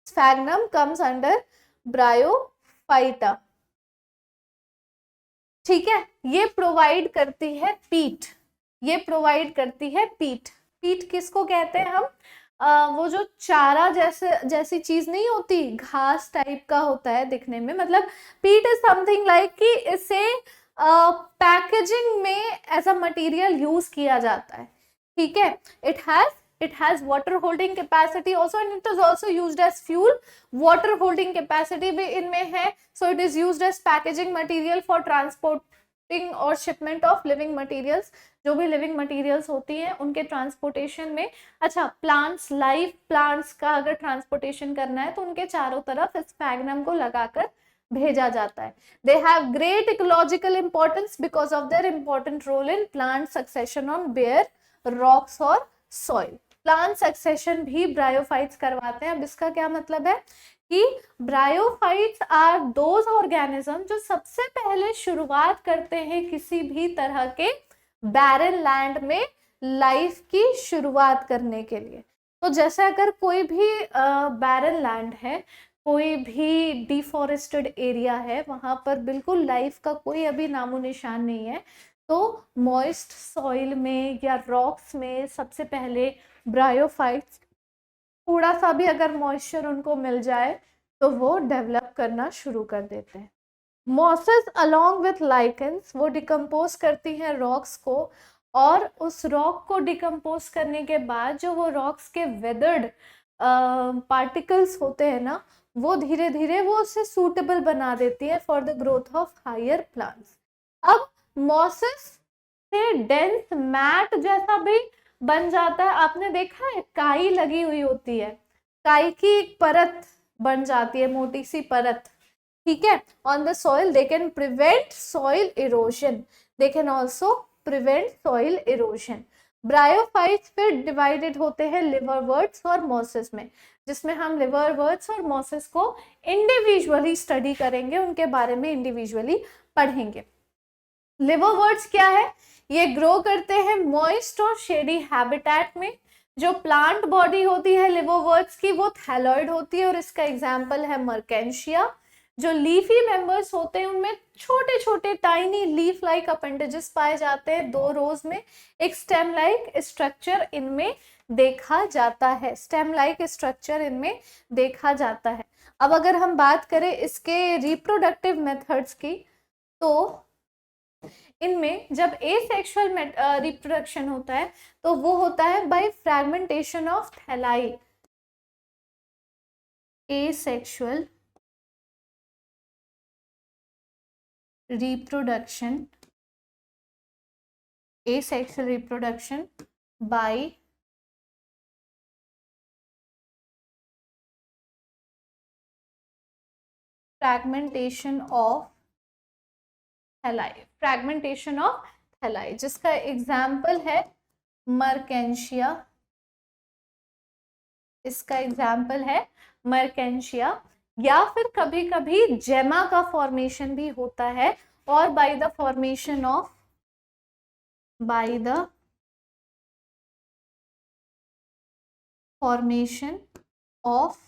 sphagnum comes under bryophyta, ठीक है। ये प्रोवाइड करती है पीट, ये प्रोवाइड करती है पीट। पीट किसको कहते हैं हम? वो जो चारा जैसी चीज नहीं होती, घास टाइप का होता है दिखने में, मतलब पीट इज समथिंग लाइक कि इसे पैकेजिंग में एज अ मटेरियल यूज किया जाता है, ठीक है। it has water holding capacity also and it is also used as fuel. water holding capacity भी इनमें है, so it is used as packaging material for transporting और shipment of living materials. जो भी लिविंग मटेरियल्स होती हैं उनके ट्रांसपोर्टेशन में। अच्छा, प्लांट्स, लाइव प्लांट्स का अगर ट्रांसपोर्टेशन करना है तो उनके चारों तरफ स्पैग्नम को लगाकर भेजा जाता है। They have great ecological importance because of their important role in plant succession on bare rocks और सॉइल। प्लांट सक्सेशन भी ब्रायोफाइट्स करवाते हैं। अब इसका क्या मतलब है कि ब्रायोफाइट्स आर दोज ऑर्गेनिज्म जो सबसे पहले शुरुआत करते हैं किसी भी तरह के बैरन लैंड में लाइफ की शुरुआत करने के लिए। तो जैसे अगर कोई भी बैरन लैंड है, कोई भी डिफॉरेस्टेड एरिया है, वहां पर बिल्कुल लाइफ का कोई अभी नामो निशान नहीं है, तो मॉइस्ट सॉइल में या रॉक्स में सबसे पहले ब्रायोफाइट्स, थोड़ा सा भी अगर मॉइस्चर उनको मिल जाए तो वो डेवलप करना शुरू कर देते हैं। मॉसेस अलोंग विथ लाइकेंस, वो डिकम्पोज करती हैं रॉक्स को, और उस रॉक को डिकम्पोज करने के बाद जो वो रॉक्स के वेदर्ड पार्टिकल्स होते हैं ना, वो धीरे धीरे वो उसे सूटेबल बना देती है for the growth of higher plants. अब मॉसेस से डेंस मैट जैसा भी बन जाता है। आपने देखा है काई लगी हुई होती है, काई की एक परत बन जाती है, मोटी सी परत, ठीक है, on the soil. They can prevent soil erosion, they can also prevent soil erosion. Bryophytes फिर डिवाइडेड होते हैं लिवरवर्ट्स और मॉसेस में, जिसमें हम लिवरवर्ट्स और मॉसेस को इंडिविजुअली स्टडी करेंगे, उनके बारे में इंडिविजुअली पढ़ेंगे। लिवरवर्ट्स क्या है? ये ग्रो करते हैं मॉइस्ट और शेडी हैबिटेट में। जो प्लांट बॉडी होती है लिवरवर्ट्स की वो थैलॉइड होती है और इसका एग्जाम्पल है मर्केंशिया। जो लीफी मेंबर्स होते हैं उनमें छोटे छोटे टाइनी लीफ लाइक अपेंडेजेस पाए जाते हैं 2 रोज में। एक स्टेम लाइक स्ट्रक्चर इनमें देखा जाता है, स्टेम लाइक स्ट्रक्चर इनमें देखा जाता है। अब अगर हम बात करें इसके रिप्रोडक्टिव मेथड्स की, तो इनमें जब एसेक्सुअल रिप्रोडक्शन होता है तो वो होता है by fragmentation of thalli. Asexual reproduction, asexual reproduction by fragmentation of thalli, fragmentation of thalli, जिसका एग्जाम्पल है मर्केंशिया, इसका एग्जाम्पल है मर्केंशिया। या फिर कभी कभी जेमा का फॉर्मेशन भी होता है, और बाय द फॉर्मेशन ऑफ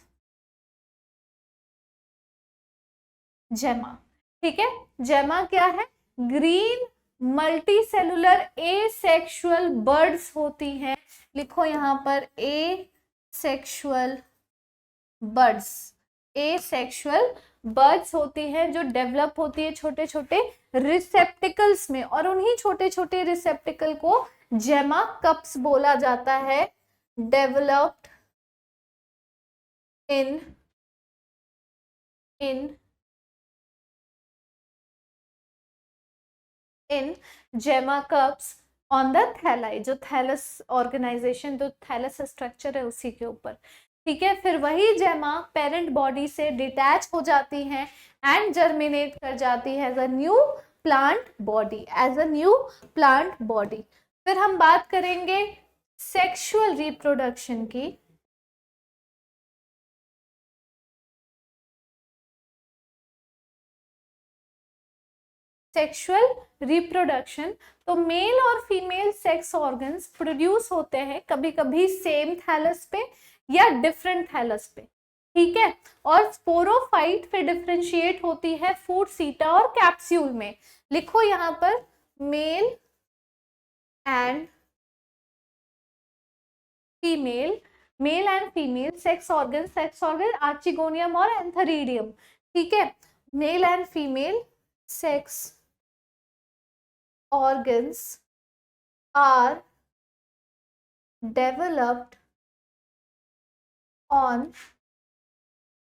जेमा, ठीक है। जेमा क्या है? Green multi cellular asexual birds होती हैं। लिखो यहां पर एसेक्सुअल बर्ड्स, एसेक्सुअल बर्ड्स होती हैं जो डेवलप होती है छोटे छोटे रिसेप्टिकल्स में, और उन्हीं छोटे छोटे रिसेप्टिकल को जेमा कप्स बोला जाता है। डेवलप्ड इन जेमा कप्स ऑन द थैलाई, जो थैलस ऑर्गेनाइजेशन, जो थैलस स्ट्रक्चर है उसी के ऊपर, ठीक है। फिर वही जेमा पेरेंट बॉडी से डिटैच हो जाती हैं एंड जर्मिनेट कर जाती है as a new plant body, as a new plant body. फिर हम बात करेंगे सेक्सुअल रिप्रोडक्शन की। सेक्सुअल रिप्रोडक्शन, तो मेल और फीमेल सेक्स ऑर्गन्स प्रोड्यूस होते हैं कभी कभी सेम थैलस पे या डिफरेंट थैलस पे, ठीक है। और स्पोरोफाइट फिर डिफरेंशिएट होती है फूड सीटा और कैप्सूल में। लिखो यहाँ पर mail and female, mail and female sex organ archegonium और एंथेरिडियम, ठीक है। Mail and female sex organs are developed on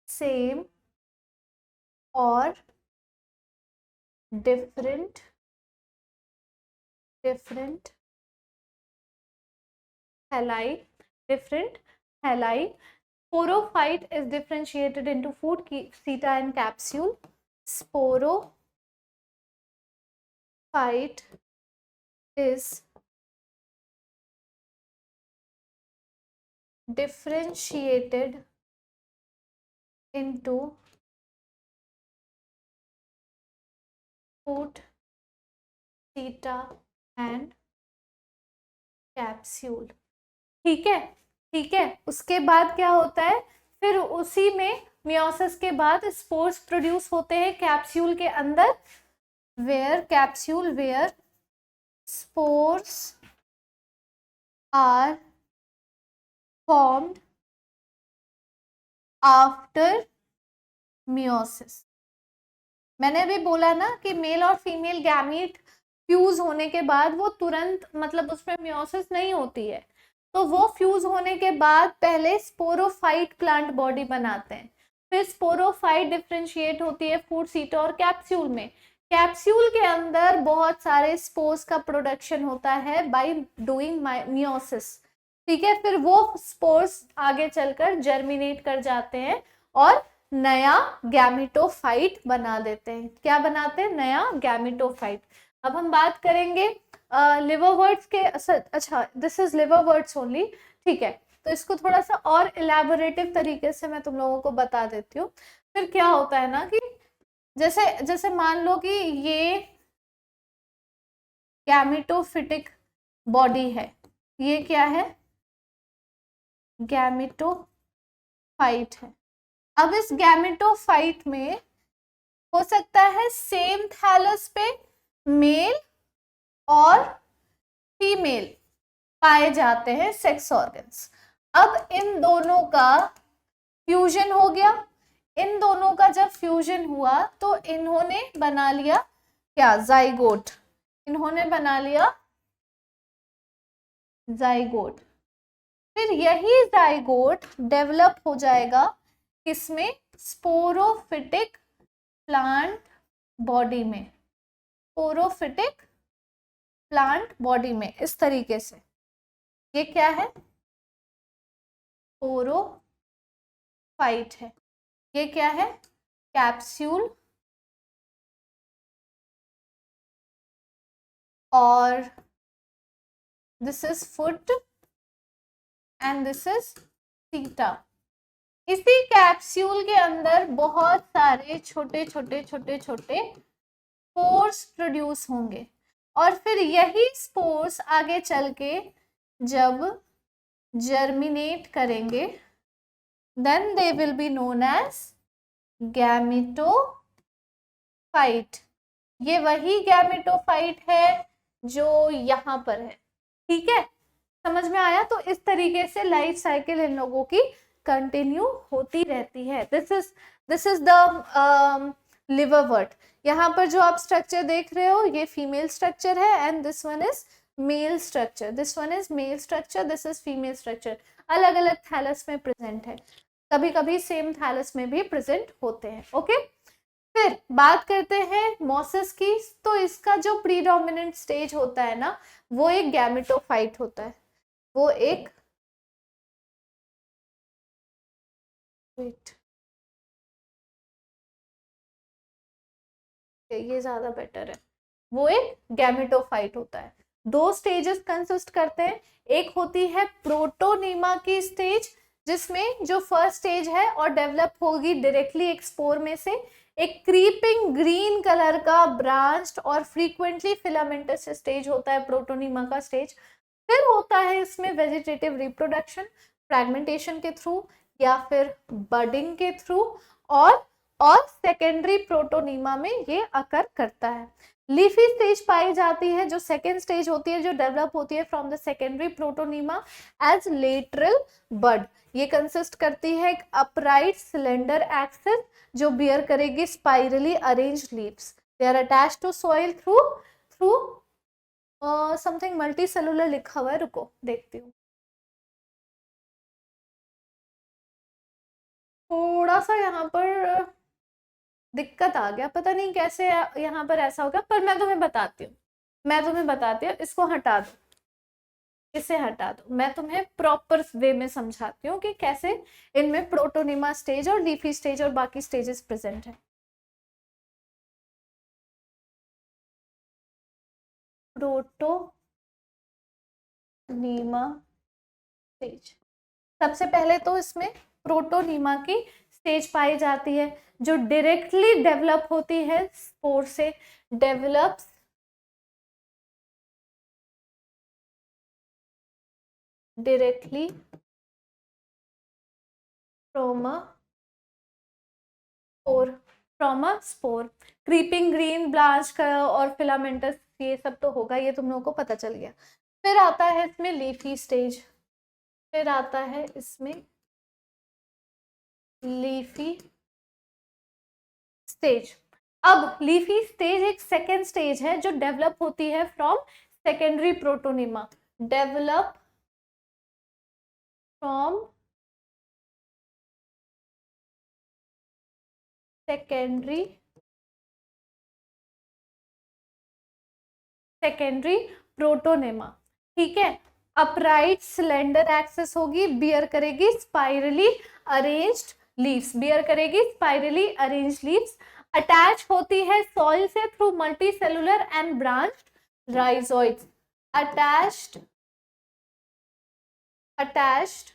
same or different thalli. Sporophyte is differentiated into food seta and capsule. Sporophyte is differentiated into food theta and capsule, ठीक है, ठीक है। उसके बाद क्या होता है, फिर उसी में मियोसिस के बाद स्पोर्स प्रोड्यूस होते हैं कैप्सूल के अंदर, where spores are formed after meiosis. मैंने भी बोला ना कि मेल और फीमेल गैमीट फ्यूज होने के बाद वो तुरंत मतलब उसमें मियोसिस नहीं होती है, तो वो फ्यूज होने के बाद पहले स्पोरोफाइट प्लांट बॉडी बनाते हैं, फिर स्पोरोफाइट डिफरेंशिएट होती है फूड सीटा और कैप्सूल में। कैप्सूल के अंदर बहुत सारे स्पोर्स का प्रोडक्शन होता है बाय डूइंग मियोसिस, ठीक है। फिर वो स्पोर्स आगे चलकर जर्मिनेट कर जाते हैं और नया गैमेटोफाइट बना देते हैं। क्या बनाते हैं? नया गैमेटोफाइट। अब हम बात करेंगे लिवरवर्ट्स के। अच्छा, दिस इज लिवरवर्ट्स ओनली, ठीक है। तो इसको थोड़ा सा और इलेबोरेटिव तरीके से मैं तुम लोगों को बता देती हूँ। फिर क्या होता है ना कि जैसे मान लो कि ये गैमेटोफिटिक बॉडी है, ये क्या है? गैमेटोफाइट है। अब इस गैमेटोफाइट में हो सकता है सेम थैलस पे मेल और फीमेल पाए जाते हैं सेक्स ऑर्गन्स। अब इन दोनों का फ्यूजन हो गया। इन दोनों का जब फ्यूजन हुआ तो इन्होंने बना लिया क्या? जाइगोट। इन्होंने बना लिया जाइगोट। फिर यही जाइगोट डेवलप हो जाएगा किसमें? स्पोरोफिटिक प्लांट बॉडी में। स्पोरोफिटिक प्लांट बॉडी में इस तरीके से। ये क्या है? स्पोरोफाइट है। ये क्या है? कैप्सूल। और this is foot and this is सीटा। इसी कैप्सूल के अंदर बहुत सारे छोटे छोटे स्पोर्स प्रोड्यूस होंगे और फिर यही स्पोर्स आगे चल के जब जर्मिनेट करेंगे then they will be known as gametophyte. ये वही गैमेटोफाइट है जो यहाँ पर है, ठीक है। समझ में आया? तो इस तरीके से लाइफ साइकिल इन लोगों की कंटिन्यू होती रहती है। This is the liverwort. यहाँ पर जो आप स्ट्रक्चर देख रहे हो ये फीमेल स्ट्रक्चर है and this one is male structure. This one is male structure, this is female structure. अलग अलग थैलस में प्रेजेंट है, कभी कभी सेम थैलस में भी प्रेजेंट होते हैं। ओके, फिर बात करते हैं मोसिस की। तो इसका जो प्रीडोमिनेंट स्टेज होता है ना वो एक गैमेटोफाइट होता है। वो एक ये ज्यादा बेटर है। वो एक गैमेटोफाइट होता है। दो स्टेजेस कंसिस्ट करते हैं। एक होती है प्रोटोनीमा की स्टेज जिसमें जो फर्स्ट स्टेज है और डेवलप होगी डायरेक्टली एक स्पोर में से। एक क्रीपिंग ग्रीन कलर का ब्रांच्ड और फ्रीक्वेंटली फिलामेंटस स्टेज होता है प्रोटोनीमा का स्टेज। फिर होता है इसमें वेजिटेटिव रिप्रोडक्शन फ्रैगमेंटेशन के थ्रू या फिर बडिंग के थ्रू, और सेकेंडरी प्रोटोनीमा में ये अकर करता है। लीफी स्टेज पाई जाती है जो सेकेंड स्टेज होती है, जो डेवलप होती है from the secondary protonema as lateral bud. ये कंसिस्ट करती है एक अपराइट सिलेंडर एक्सिस जो बियर करेगी spirally arranged leaves. They are attached to soil through something multicellular लिखा हुआ है, रुको देखती हूँ। थोड़ा सा यहाँ पर दिक्कत आ गया, पता नहीं कैसे यहाँ पर ऐसा होगा, पर मैं तुम्हें बताती हूँ, इसको हटा दो, इसे हटा दो, मैं तुम्हें प्रॉपर वे में समझाती हूँ कि कैसे इनमें प्रोटोनीमा स्टेज और लीफी स्टेज और बाकी स्टेजेस प्रेजेंट है। प्रोटोनीमा स्टेज, सबसे पहले तो इसमें प्रोटोनीमा की स्टेज पाई जाती है जो डायरेक्टली डेवलप होती है स्पोर से, develops directly from a spore. Creeping green blast और फिलामेंटस ये सब तो होगा, ये तुम लोगों को पता चल गया। फिर आता है इसमें लीफी स्टेज, फिर आता है इसमें लीफी स्टेज। अब लीफी स्टेज एक सेकेंड स्टेज है जो डेवलप होती है from secondary protonema, develop from secondary protonema, ठीक है। अपराइट सिलेंडर एक्सिस होगी, बियर करेगी स्पाइरली अरेंज्ड लीव्स, अटैच होती है सॉइल से through multi cellular and branched rhizoids, attached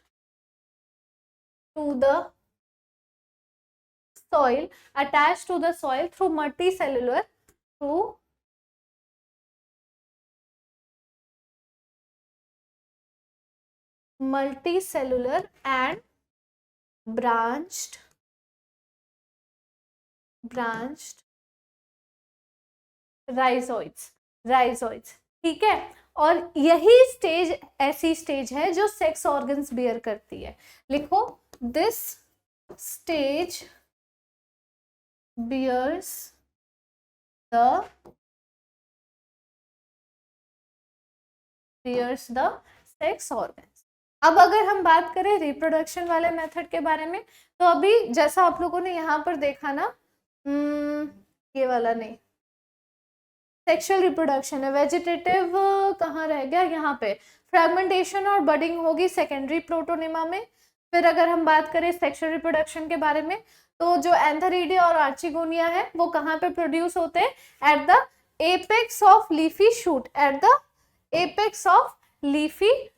to the soil through multicellular and branched rhizoids, ठीक है। और यही स्टेज ऐसी स्टेज है जो सेक्स ऑर्गन्स बियर करती है। लिखो, this stage bears the sex organs. अब अगर हम बात करें रिप्रोडक्शन वाले मेथड के बारे में, तो अभी जैसा आप लोगों ने यहाँ पर देखा ना, ये वाला नहीं, सेक्सुअल रिप्रोडक्शन है, वेजिटेटिव कहाँ रह गया, यहाँ पे फ्रैगमेंटेशन और बडिंग होगी सेकेंडरी प्रोटोनीमा में। फिर अगर हम बात करें सेक्सुअल रिप्रोडक्शन के बारे में, तो जो एंथेरिडिया और आर्चिगोनिया है वो कहाँ पे प्रोड्यूस होते हैं, at the apex of leafy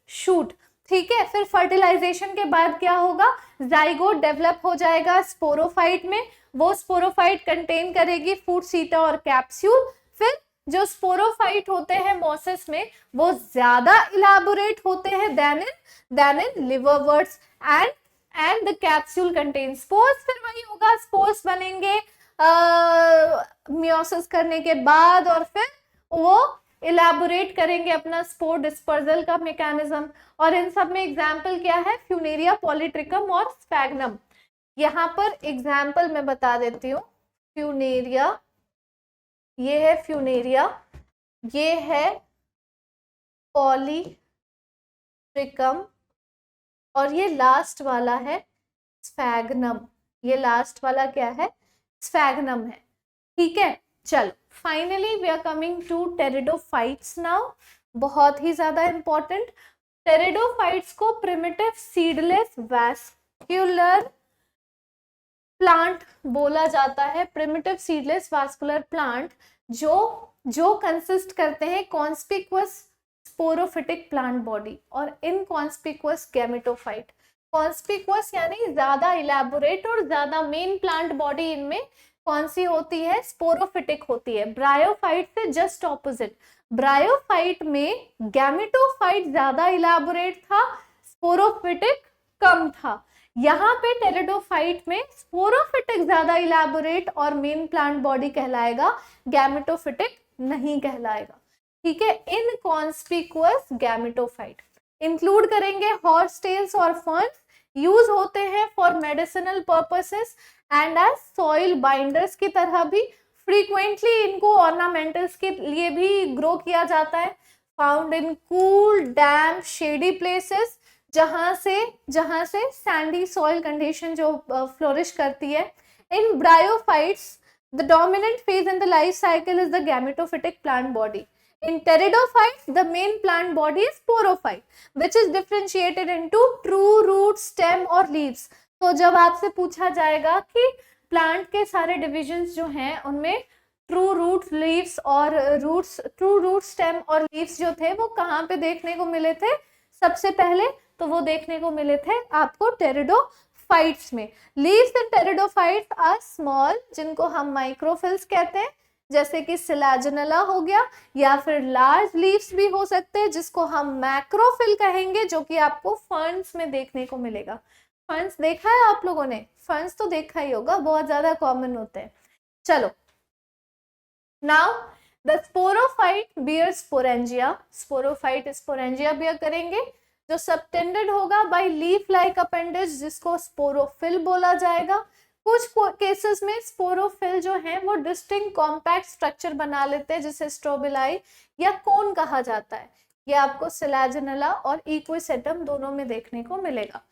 shoot, ठीक है। फिर फर्टिलाइजेशन के बाद क्या होगा, जाइगोट डेवलप हो जाएगा स्पोरोफाइट में, वो स्पोरोफाइट कंटेन करेगी फूड सीटा और कैप्सूल। फिर जो स्पोरोफाइट होते हैं मोसेस में वो ज्यादा इलाबोरेट होते हैं than in liverworts and the capsule contain spores. फिर वही होगा, स्पोर्स बनेंगे मियोसिस करने के बाद, और फिर वो इलाबोरेट करेंगे अपना स्पोर डिस्पर्सल का मैकेनिज्म। और इन सब में एग्जाम्पल क्या है, फ्यूनेरिया, पॉलीट्रिकम और स्फैग्नम। यहाँ पर एग्जाम्पल मैं बता देती हूँ, फ्यूनेरिया, ये है फ्यूनेरिया, ये है पॉलीट्रिकम, और ये लास्ट वाला है स्फैग्नम। ये लास्ट वाला क्या है, स्फैग्नम है, ठीक है। चलो, finally we are coming to pteridophytes now, बहुत ही ज्यादा इंपॉर्टेंट। टेरिडोफाइट्स को प्रिमिटिव सीडलेस वैस्कुलर प्लांट बोला जाता है। प्रिमिटिव सीडलेस वास्कुलर प्लांट जो कंसिस्ट करते हैं कॉन्स्पिक्वस स्पोरोफिटिक प्लांट बॉडी और इनकॉन्स्पिक्वस गैमेटोफाइट। कॉन्स्पिक्वस यानी ज्यादा इलेबोरेट और ज्यादा मेन प्लांट बॉडी इनमें कौन सी होती है, स्पोरोफिटिक होती है। ब्रायोफाइट से जस्ट ऑपोजिट, ब्रायोफाइट में गैमेटोफाइट ज्यादा इलाबोरेट था, स्पोरोफिटिक कम था। यहाँ पे टेरिडोफाइट में स्पोरोफिटिक ज्यादा इलाबोरेट और मेन प्लांट बॉडी कहलाएगा, गैमेटोफिटिक नहीं कहलाएगा। ठीक है, इनकॉन्स्पिकुअस गैमेटोफाइट इंक्लूड करेंगे हॉर्स टेल्स और फर्न्स, यूज होते हैं for medicinal purposes and as soil binders की तरह भी, फ्रीक्वेंटली इनको ऑर्नामेंटल्स के लिए भी ग्रो किया जाता है। Found in cool damp shady places, जहां से सैंडी सॉइल कंडीशन जो फ्लोरिश करती है। In bryophytes the dominant phase in the life cycle is the gametophytic plant body. In pteridophytes, the main plant body is sporophyte, which is differentiated into true root, stem और leaves. तो जब आपसे पूछा जाएगा कि प्लांट के सारे डिविजन्स जो हैं उनमें ट्रू रूट, लीव्स और रूट्स, ट्रू रूट, स्टेम और लीव्स जो थे वो कहाँ पे देखने को मिले थे, सबसे पहले तो वो देखने को मिले थे आपको टेरिडोफाइट्स में। Leaves in pteridophytes are small, जिनको हम माइक्रोफिल्स कहते हैं, जैसे कि सिलाजिनला हो गया, या फिर लार्ज लीव्स भी हो सकते हैं जिसको हम मैक्रोफिल कहेंगे, जो कि आपको फर्न्स में देखने को मिलेगा। फर्न्स देखा है आप लोगों ने, फर्न्स तो देखा ही होगा, बहुत ज्यादा कॉमन होते हैं। चलो, now the sporophyte bear sporangia, sporophyte sporangia bear करेंगे, जो सबटेंडेड होगा बाय लीफ लाइक अपेंडेज, जिसको स्पोरोफिल बोला जाएगा। कुछ केसेस में स्पोरोफिल जो है वो डिस्टिंक्ट कॉम्पैक्ट स्ट्रक्चर बना लेते हैं, जिसे स्ट्रोबिलाई या कोन कहा जाता है। ये आपको सिलाजिनला और इक्विसेटम दोनों में देखने को मिलेगा।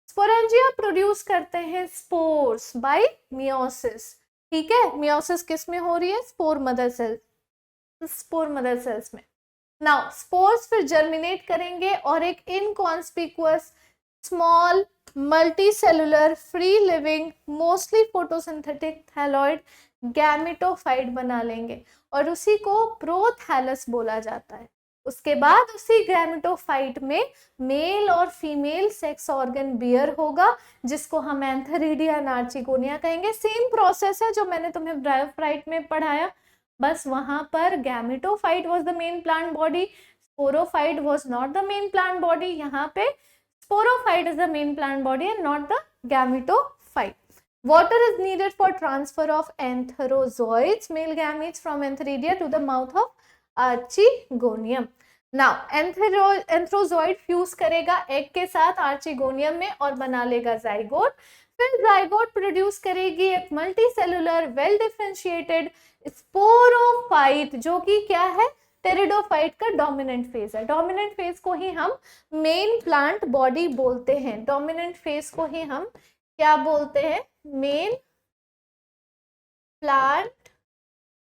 स्पोरेंजिया प्रोड्यूस करते हैं स्पोर्स बाय मियोसिस। ठीक है, मियोसिस किस में हो रही है, spore mother cells, spore mother cells में। नाउ स्पोर्स फिर जर्मिनेट करेंगे और एक inconspicuous small multicellular free living mostly photosynthetic thalloid gametophyte बना लेंगे और उसी को प्रोथैलस बोला जाता है। उसके बाद उसी गैमेटोफाइट में मेल और फीमेल सेक्स ऑर्गन बियर होगा, जिसको हम एंथेरिडिया नार्चिगोनिया कहेंगे। सेम प्रोसेस है जो मैंने तुम्हें ब्रायोफाइट में पढ़ाया, बस वहां पर gametophyte was the main plant body, sporophyte was not the main plant body. यहाँ पे sporophyte is the main plant body and not the gametophyte. Water is needed for transfer of antherozoids, male gametes from antheridia to the mouth of archegonium. Now antherozoid fuse करेगा egg के साथ archegonium में और बना लेगा zygote। फिर zygote प्रोड्यूस करेगी एक मल्टीसेलुलर वेल डिफरेंशिएटेड स्पोरोफाइट, जो कि क्या है, टेरिडोफाइट का डोमिनेंट फेज है। डोमिनेंट फेज को ही हम मेन प्लांट बॉडी बोलते हैं। डोमिनेंट फेज को ही हम क्या बोलते हैं, main plant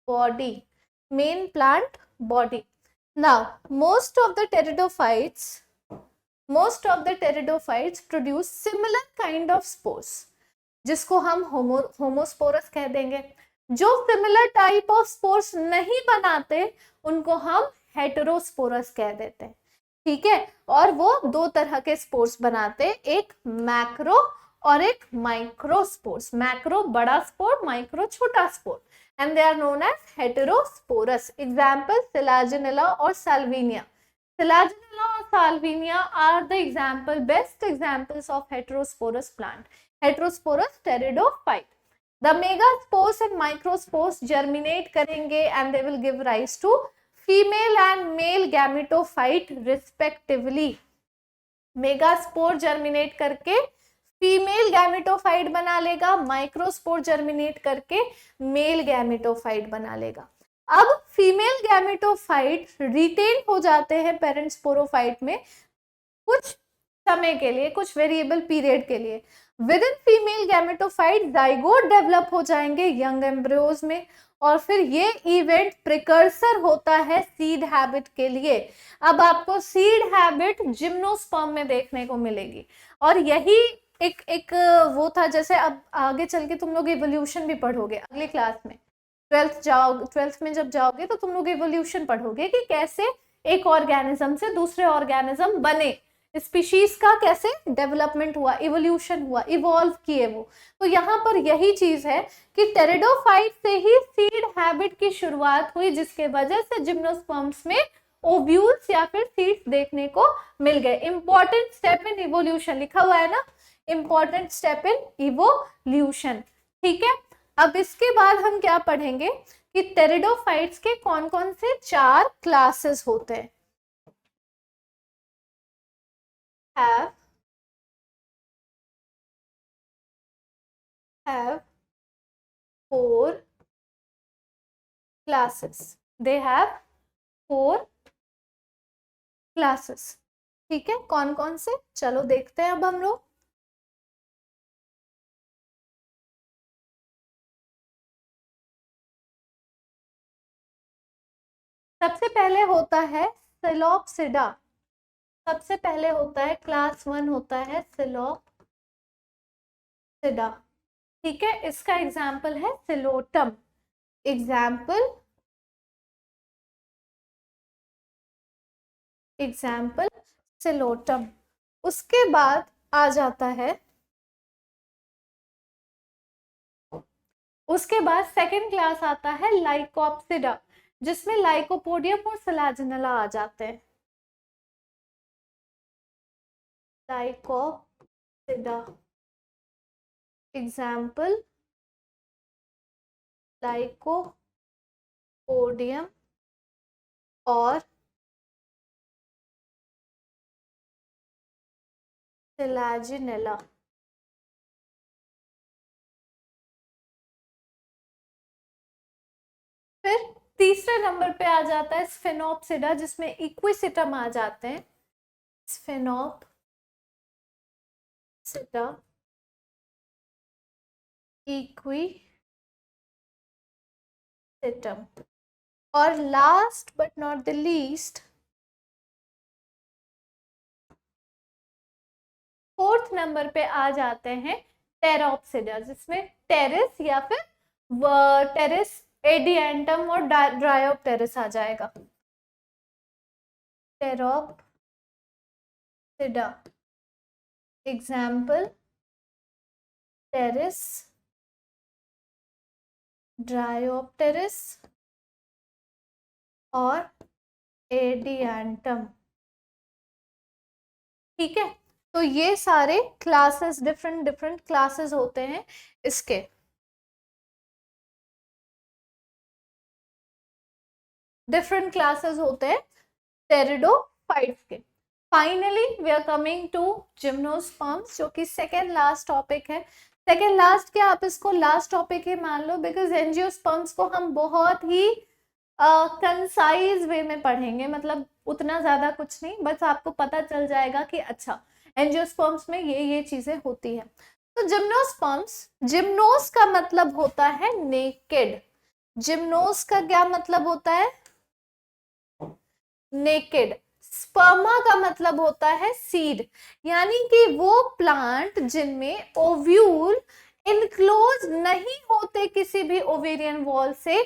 body, main plant body. Now most of the pteridophytes produce similar kind of spores, जिसको हम होमोस्पोरस कह देंगे। जो सिमिलर टाइप ऑफ स्पोर्स नहीं बनाते उनको हम हेटेरोस्पोरस कह देते हैं। ठीक है, और वो दो तरह के स्पोर्स बनाते, एक मैक्रो और एक माइक्रो स्पोर्स। मैक्रो बड़ा स्पोर, माइक्रो छोटा spore, and they are known as heterosporous. Example selaginella और साल्विनिया। सिलाजिनेला और salvinia are the best examples of heterosporous plant, heterosporous pteridophyte. The megaspores and microspores germinate करेंगे and they will give rise to female and male gametophyte respectively. Megaspore germinate करके फीमेल गैमेटोफाइट बना लेगा, माइक्रोस्पोर जर्मिनेट करके मेल गैमेटोफाइट बना लेगा। अब फीमेल गैमेटोफाइट रिटेन हो जाते हैं पेरेंट स्पोरोफाइट में कुछ समय के लिए, कुछ वेरिएबल पीरियड के लिए। With in female gametophyte zygote develop हो जाएंगे यंग एम्ब्रियोज में, और फिर ये इवेंट प्रिकर्सर होता है सीड हैबिट के लिए। अब आपको सीड हैबिट जिम्नोस्पर्म में देखने को मिलेगी, और यही एक वो था, जैसे अब आगे चल के तुम लोग इवोल्यूशन भी पढ़ोगे अगली क्लास में, ट्वेल्थ में जब जाओगे तो तुम लोग इवोल्यूशन पढ़ोगे कि कैसे एक ऑर्गेनिज्म से दूसरे ऑर्गेनिज्म बने। स्पीशीज का कैसे डेवलपमेंट हुआ, इवोल्यूशन हुआ, इवॉल्व किए वो। तो यहाँ पर यही चीज है कि टेरिडोफाइट से ही सीड हैबिट की शुरुआत हुई, जिसके वजह से जिम्नोस्पर्म्स में ओव्यूल्स या फिर सीड्स देखने को मिल गए। इंपॉर्टेंट स्टेप इन इवोल्यूशन लिखा हुआ है ना, इंपॉर्टेंट स्टेप इन इवोल्यूशन। ठीक है, अब इसके बाद हम क्या पढ़ेंगे कि टेरिडोफाइट्स के कौन कौन से 4 क्लासेस होते हैं। have 4 classes, they have 4 classes। ठीक है, कौन कौन से, चलो देखते हैं अब हम लोग। सबसे पहले होता है सिलोप्सिडा, सबसे पहले होता है क्लास 1 होता है सिलोप्सिडा। ठीक है, इसका एग्जाम्पल है सिलोटम, एग्जाम्पल सिलोटम। उसके बाद आ जाता है, उसके बाद सेकंड क्लास आता है लाइकोप्सिडा, जिसमें लाइकोपोडियम और सलाजिनला आ जाते हैं। लाइकोप्सिडा, एग्जाम्पल लाइकोपोडियम और सलाजिनला। फिर तीसरे नंबर पे आ जाता है स्फेनोप्सिडा, जिसमें इक्विसिटम आ जाते हैं, स्फेनोप्सिडा, इक्विसिटम। और last but not the least, fourth number पे आ जाते हैं टेरोप्सिडा, जिसमें टेरिस या फिर टेरिस एडिएंटम और ड्रायोप्टेरिस आ जाएगा। टेरोप्सिडा, एग्जाम्पल टेरिस, ड्रायोप्टेरिस और एडिएंटम। ठीक है, तो ये सारे क्लासेस, डिफरेंट डिफरेंट क्लासेस होते हैं इसके। डिफरेंट क्लासेस होते हैं टेरिडोफाइट्स के। Finally we are coming to gymnosperms, जो कि सेकेंड लास्ट टॉपिक है। सेकेंड लास्ट क्या, आप इसको लास्ट टॉपिक ही मान लो, बिकॉज एंजियोस्पर्म्स को हम बहुत ही कंसाइज वे में पढ़ेंगे, मतलब उतना ज्यादा कुछ नहीं, बस आपको पता चल जाएगा कि अच्छा एंजियोस्पर्म्स में ये चीजें होती है। तो जिम्नोस्पर्म्स, जिम्नोस का मतलब होता है नेकेड, जिम्नोस का क्या मतलब होता है, नेकेड। स्पर्मा का मतलब होता है सीड, यानी कि वो प्लांट जिनमें ओव्यूल इनक्लोज नहीं होते किसी भी ओवेरियन वॉल से,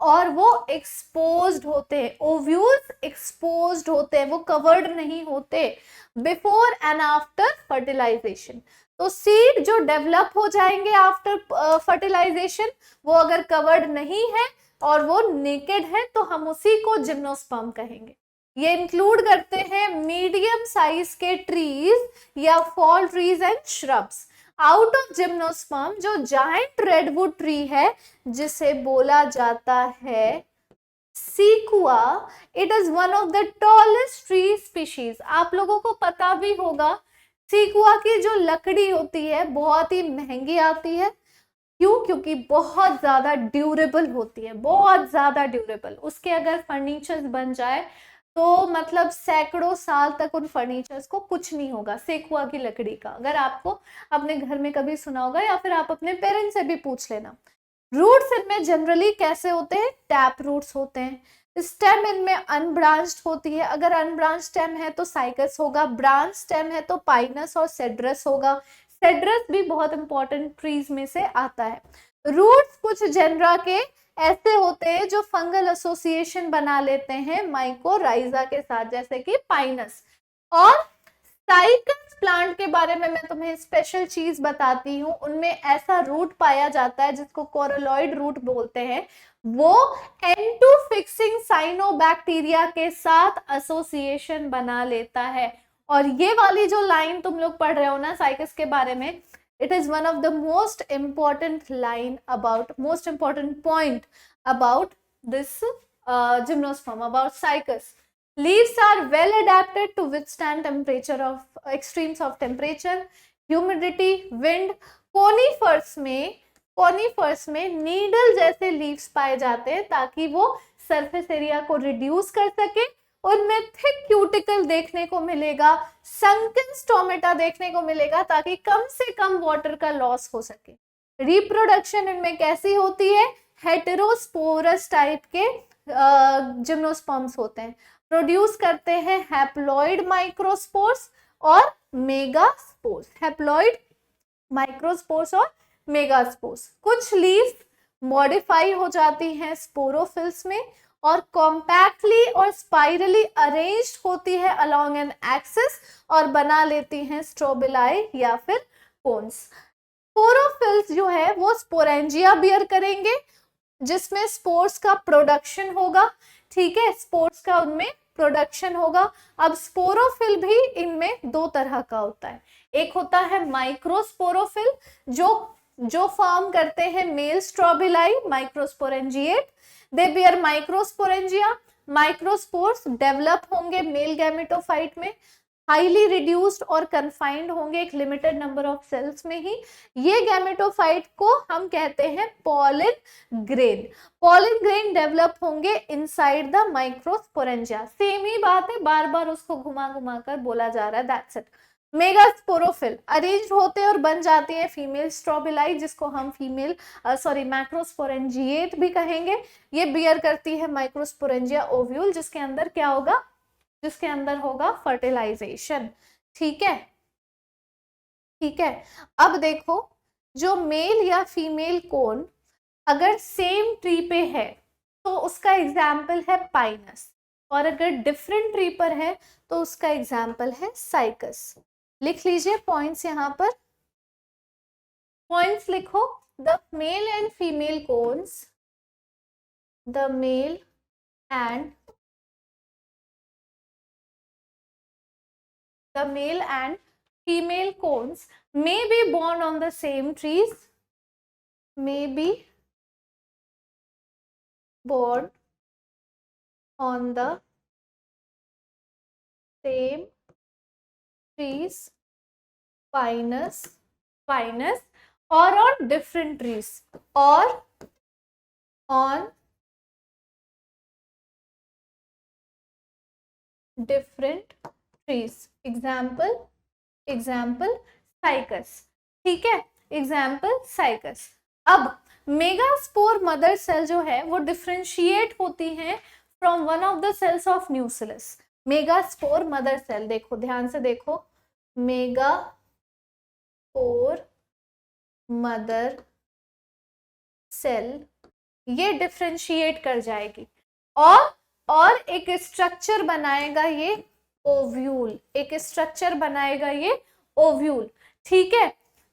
और वो एक्सपोज्ड होते हैं, ओव्यूल्स एक्सपोज्ड होते हैं, वो कवर्ड नहीं होते बिफोर एंड आफ्टर फर्टिलाइजेशन। तो सीड जो डेवलप हो जाएंगे आफ्टर फर्टिलाइजेशन, वो अगर कवर्ड नहीं है और वो नेकेड है, तो हम उसी को जिम्नोस्पर्म कहेंगे। ये इंक्लूड करते हैं मीडियम साइज के ट्रीज या tall trees and shrubs. Out of gymnosperm जो जायंट रेडवुड ट्री है, जिसे बोला जाता है sequoia, it is one of the tallest tree species. आप लोगों को पता भी होगा, सीकुआ की जो लकड़ी होती है बहुत ही महंगी आती है। क्यों? क्योंकि बहुत ज्यादा ड्यूरेबल होती है, बहुत ज्यादा ड्यूरेबल। उसके अगर फर्नीचर्स बन जाए तो मतलब सैकड़ों साल तक उन फर्नीचर्स को कुछ नहीं होगा, सेकुआ की लकड़ी का। अगर आपको अपने घर में कभी सुना होगा या फिर आप अपने पेरेंट्स से भी पूछ लेना। रूट्स इनमें जनरली कैसे होते हैं, टैप रूट्स होते हैं। स्टेम इनमें अनब्रांच्ड होती है, अगर अनब्रांच स्टेम है तो साइकस होगा, ब्रांच स्टेम है तो पाइनस और सेड्रस होगा। सेड्रस भी बहुत इंपॉर्टेंट ट्रीज में से आता है। रूट्स कुछ जेनरा के ऐसे होते हैं जो फंगल एसोसिएशन बना लेते हैं माइकोराइजा के साथ, जैसे कि पाइनस। और साइकस प्लांट के बारे में मैं तुम्हें स्पेशल चीज बताती हूँ। उनमें ऐसा रूट पाया जाता है जिसको कोरोलॉइड रूट बोलते हैं, वो N2 फिक्सिंग साइनोबैक्टीरिया के साथ एसोसिएशन बना लेता है। और ये वाली जो लाइन तुम लोग पढ़ रहे हो ना साइकस के बारे में, it is one of the most important line about, most important point about this gymnosperm, about cycas. Leaves are well adapted to withstand temperature of extremes of temperature, humidity, wind. Conifers में नीडल जैसे लीव्स पाए जाते हैं ताकि वो सरफेस एरिया को रिड्यूस कर सके। उनमें थिक क्यूटिकल देखने को मिलेगा, संकन स्टोमेटा देखने को मिलेगा ताकि कम से कम वाटर का लॉस हो सके। रिप्रोडक्शन इनमें कैसी होती है? हेटेरोस्पोरस टाइप के जिम्नोस्पर्म्स होते हैं, प्रोड्यूस करते हैं हैप्लॉइड माइक्रोस्पोर्स और मेगास्पोर्स, हैप्लॉइड माइक्रोस्पोर्स और मेगास्पोर्स। कुछ लीव्स मॉडिफाई हो जाती हैं स्पोरोफिल्स में और कॉम्पैक्टली और स्पाइरली अरेंज्ड होती है अलोंग एन एक्सिस और बना लेती हैं स्ट्रोबिलाई या फिर कोन्स। स्पोरोफिल्स जो है वो स्पोरेंजिया बियर करेंगे जिसमें स्पोर्स का प्रोडक्शन होगा, ठीक है, स्पोर्स का उनमें प्रोडक्शन होगा। अब स्पोरोफिल भी इनमें दो तरह का होता है, एक होता है माइक्रोस्पोरोफिल जो फॉर्म करते हैं male strobili, microsporangiate, they bear microsporangia. Microspores develop होंगे मेल गैमेटोफाइट में, हाईली रिड्यूस्ड और कन्फाइंड होंगे एक लिमिटेड नंबर ऑफ सेल्स में ही। ये गैमेटोफाइट को हम कहते हैं pollen grain. Pollen grain develop होंगे इनसाइड द माइक्रोस्पोरेंजिया। सेम ही बात है, बार बार उसको घुमा घुमा कर बोला जा रहा है, दैट्स इट। मेगास्पोरोफिल अरेंज होते हैं और बन जाती है फीमेल स्ट्रोबिलाई जिसको हम फीमेल माइक्रोस्पोरेंजिएट भी कहेंगे। ये बियर करती है माइक्रोस्पोरेंजिया ओव्यूल जिसके अंदर क्या होगा, जिसके अंदर होगा फर्टिलाइजेशन, ठीक है, ठीक है। अब देखो जो मेल या फीमेल कोन अगर सेम ट्री पे है तो उसका एग्जाम्पल है पाइनस, और अगर डिफरेंट ट्री पर है तो उसका एग्जाम्पल है साइकस। लिख लीजिए पॉइंट्स, यहां पर पॉइंट्स लिखो। The male and female cones, the male and the male and female cones may be born on the same trees, may be born on the same trees, pinus, or on different trees, or on different trees. Example cycas, ठीक है, एग्जाम्पल साइकस। अब मेगास्पोर मदर सेल जो है वो डिफरेंशिएट होती है from one of the cells of nucellus. Megaspore mother cell, देखो ध्यान से देखो, मेगास्पोर मदर सेल ये डिफरेंशिएट कर जाएगी और एक स्ट्रक्चर बनाएगा ये ओव्यूल, एक स्ट्रक्चर बनाएगा ये ओव्यूल, ठीक है,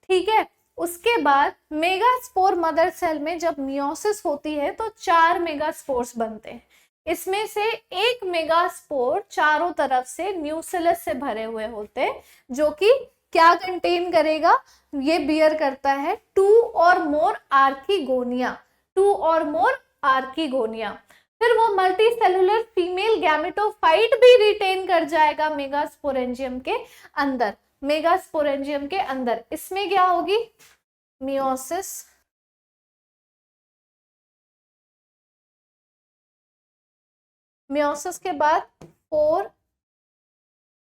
ठीक है। उसके बाद मेगास्पोर मदर सेल में जब मियोसिस होती है तो 4 मेगास्पोर्स बनते हैं। इसमें से एक मेगास्पोर चारों तरफ से न्यूसिलस से भरे हुए होते हैं जो कि क्या कंटेन करेगा, ये बियर करता है 2 और मोर आर्किगोनिया, 2 और मोर आर्किगोनिया। फिर वो मल्टीसेलुलर फीमेल गैमेटोफाइट भी रिटेन कर जाएगा मेगास्पोरेंजियम के अंदर, मेगास्पोरेंजियम के अंदर। इसमें क्या होगी, मियोसिस, मियोसिस के बाद 4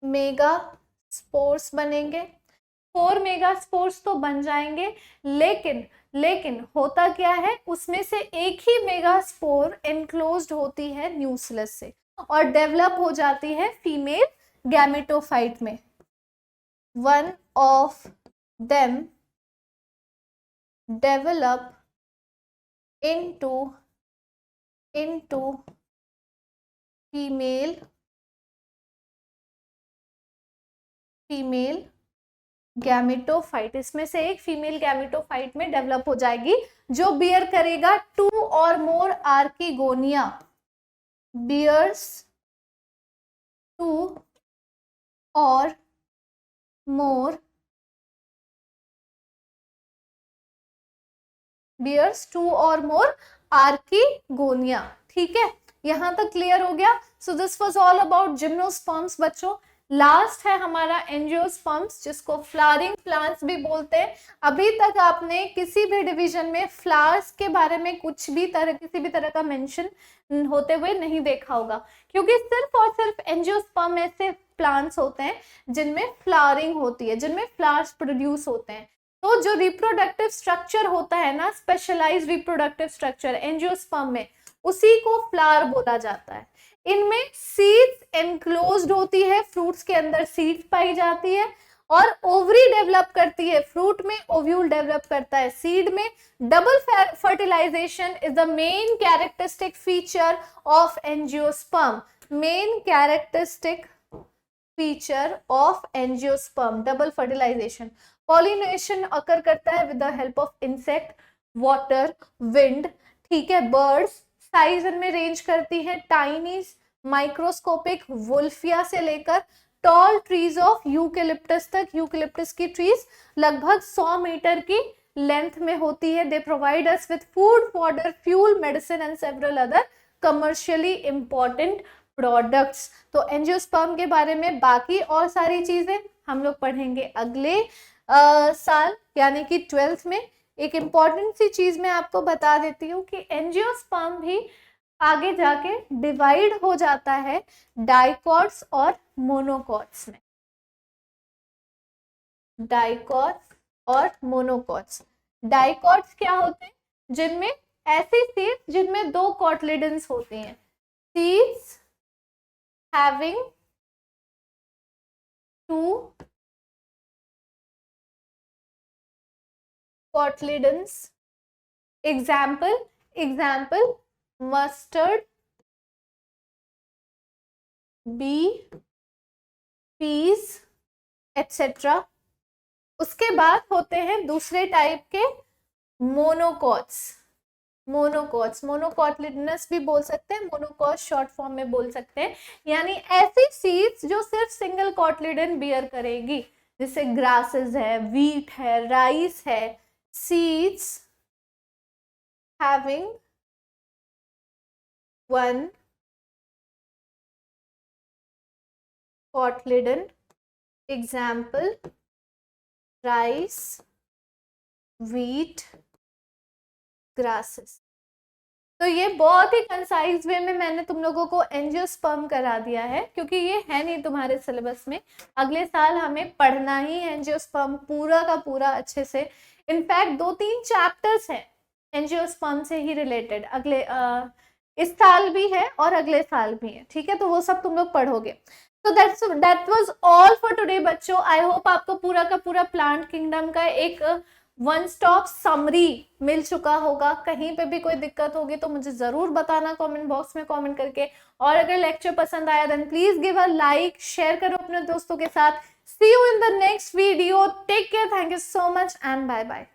मेगास्पोर्स बनेंगे। 4 मेगास्पोर्स तो बन जाएंगे, लेकिन होता क्या है, उसमें से एक ही मेगास्पोर एनक्लोज्ड होती है न्यूसिलस से और डेवलप हो जाती है फीमेल गैमेटोफाइट में। One of them develop into female female gametophyte, इसमें से एक फीमेल गैमेटोफाइट में डेवलप हो जाएगी जो बियर करेगा 2 और मोर आर्किगोनिया, बियर्स 2 और मोर, बियर्स 2 और मोर आर्किगोनिया। ठीक है, यहां तक क्लियर हो गया। So this was all about gymnosperms बच्चों। लास्ट है हमारा एंजियोस्पर्म्स, जिसको फ्लावरिंग प्लांट्स भी बोलते हैं। अभी तक आपने किसी भी डिवीजन में फ्लावर्स के बारे में किसी भी तरह का मेंशन होते हुए नहीं देखा होगा, क्योंकि सिर्फ और सिर्फ एंजियोस्पर्म ऐसे प्लांट्स होते हैं जिनमें फ्लावरिंग होती है, जिनमें फ्लावर्स प्रोड्यूस होते हैं। तो जो रिप्रोडक्टिव स्ट्रक्चर होता है ना, स्पेशलाइज्ड रिप्रोडक्टिव स्ट्रक्चर एंजियोस्पर्म में, उसी को फ्लावर बोला जाता है। इनमें सीड्स एनक्लोज्ड होती है, फ्रूट्स के अंदर सीड्स पाई जाती है, और ओवरी डेवलप करती है, फ्रूट में ओव्यूल डेवलप करता है, सीड में double fertilization is the main characteristic feature of angiosperm. Main characteristic feature of angiosperm, double fertilization. Pollination occur करता है with the help of insect, water, wind. ठीक है, बर्ड्स साइज में रेंज करती है टाइनी माइक्रोस्कोपिक वुल्फिया से लेकर टॉल ट्रीज ऑफ यूकेलिप्टस तक। यूकेलिप्टस की ट्रीज लगभग 100 मीटर की लेंथ में होती है। They provide us with food, fodder, fuel, medicine and several other commercially important products. तो एंजियोस्पर्म के बारे में बाकी और सारी चीजें हम लोग पढ़ेंगे अगले साल, यानी कि 12th में। एक इंपॉर्टेंट सी चीज मैं आपको बता देती हूँ कि एंजियोस्पर्म भी आगे जाके डिवाइड हो जाता है डाइकॉट्स और मोनोकॉट्स में। डाइकॉट्स और मोनोकॉट्स। डाइकॉट्स क्या होते हैं? जिनमें ऐसी सीड्स जिनमें 2 कॉटलिडन्स होती हैं। Seeds having 2 cotyledons. Example mustard, bee, peas, etc. उसके बाद होते हैं दूसरे टाइप के मोनोकॉट्स। मोनोकॉटलिडनस भी बोल सकते हैं, मोनोकॉट शॉर्ट फॉर्म में बोल सकते हैं। यानी ऐसी सीड्स जो सिर्फ सिंगल कॉटलिडन बियर करेगी, जैसे ग्रासेस है, व्हीट है, राइस है। Seeds having 1 cotyledon. Example rice, wheat, grasses. तो ये बहुत ही कंसाइज वे में मैंने तुम लोगों को एंजियोस्पर्म करा दिया है, क्योंकि ये है नहीं तुम्हारे सिलेबस में। अगले साल हमें पढ़ना ही एंजियोस्पर्म पूरा का पूरा अच्छे से। इनफैक्ट 2-3 चैप्टर्स हैं एंजियोस्पर्म से ही रिलेटेड, अगले इस साल भी है और अगले साल भी है। ठीक है, तो वो सब तुम लोग पढ़ोगे। तो that was all for today बच्चों। आई होप आपको पूरा का पूरा प्लांट किंगडम का एक वन स्टॉप समरी मिल चुका होगा। कहीं पे भी कोई दिक्कत होगी तो मुझे जरूर बताना कमेंट बॉक्स में कमेंट करके। और अगर लेक्चर पसंद आया then please give a like, share करो अपने दोस्तों के साथ। See you in the next video. Take care, thank you so much and bye bye.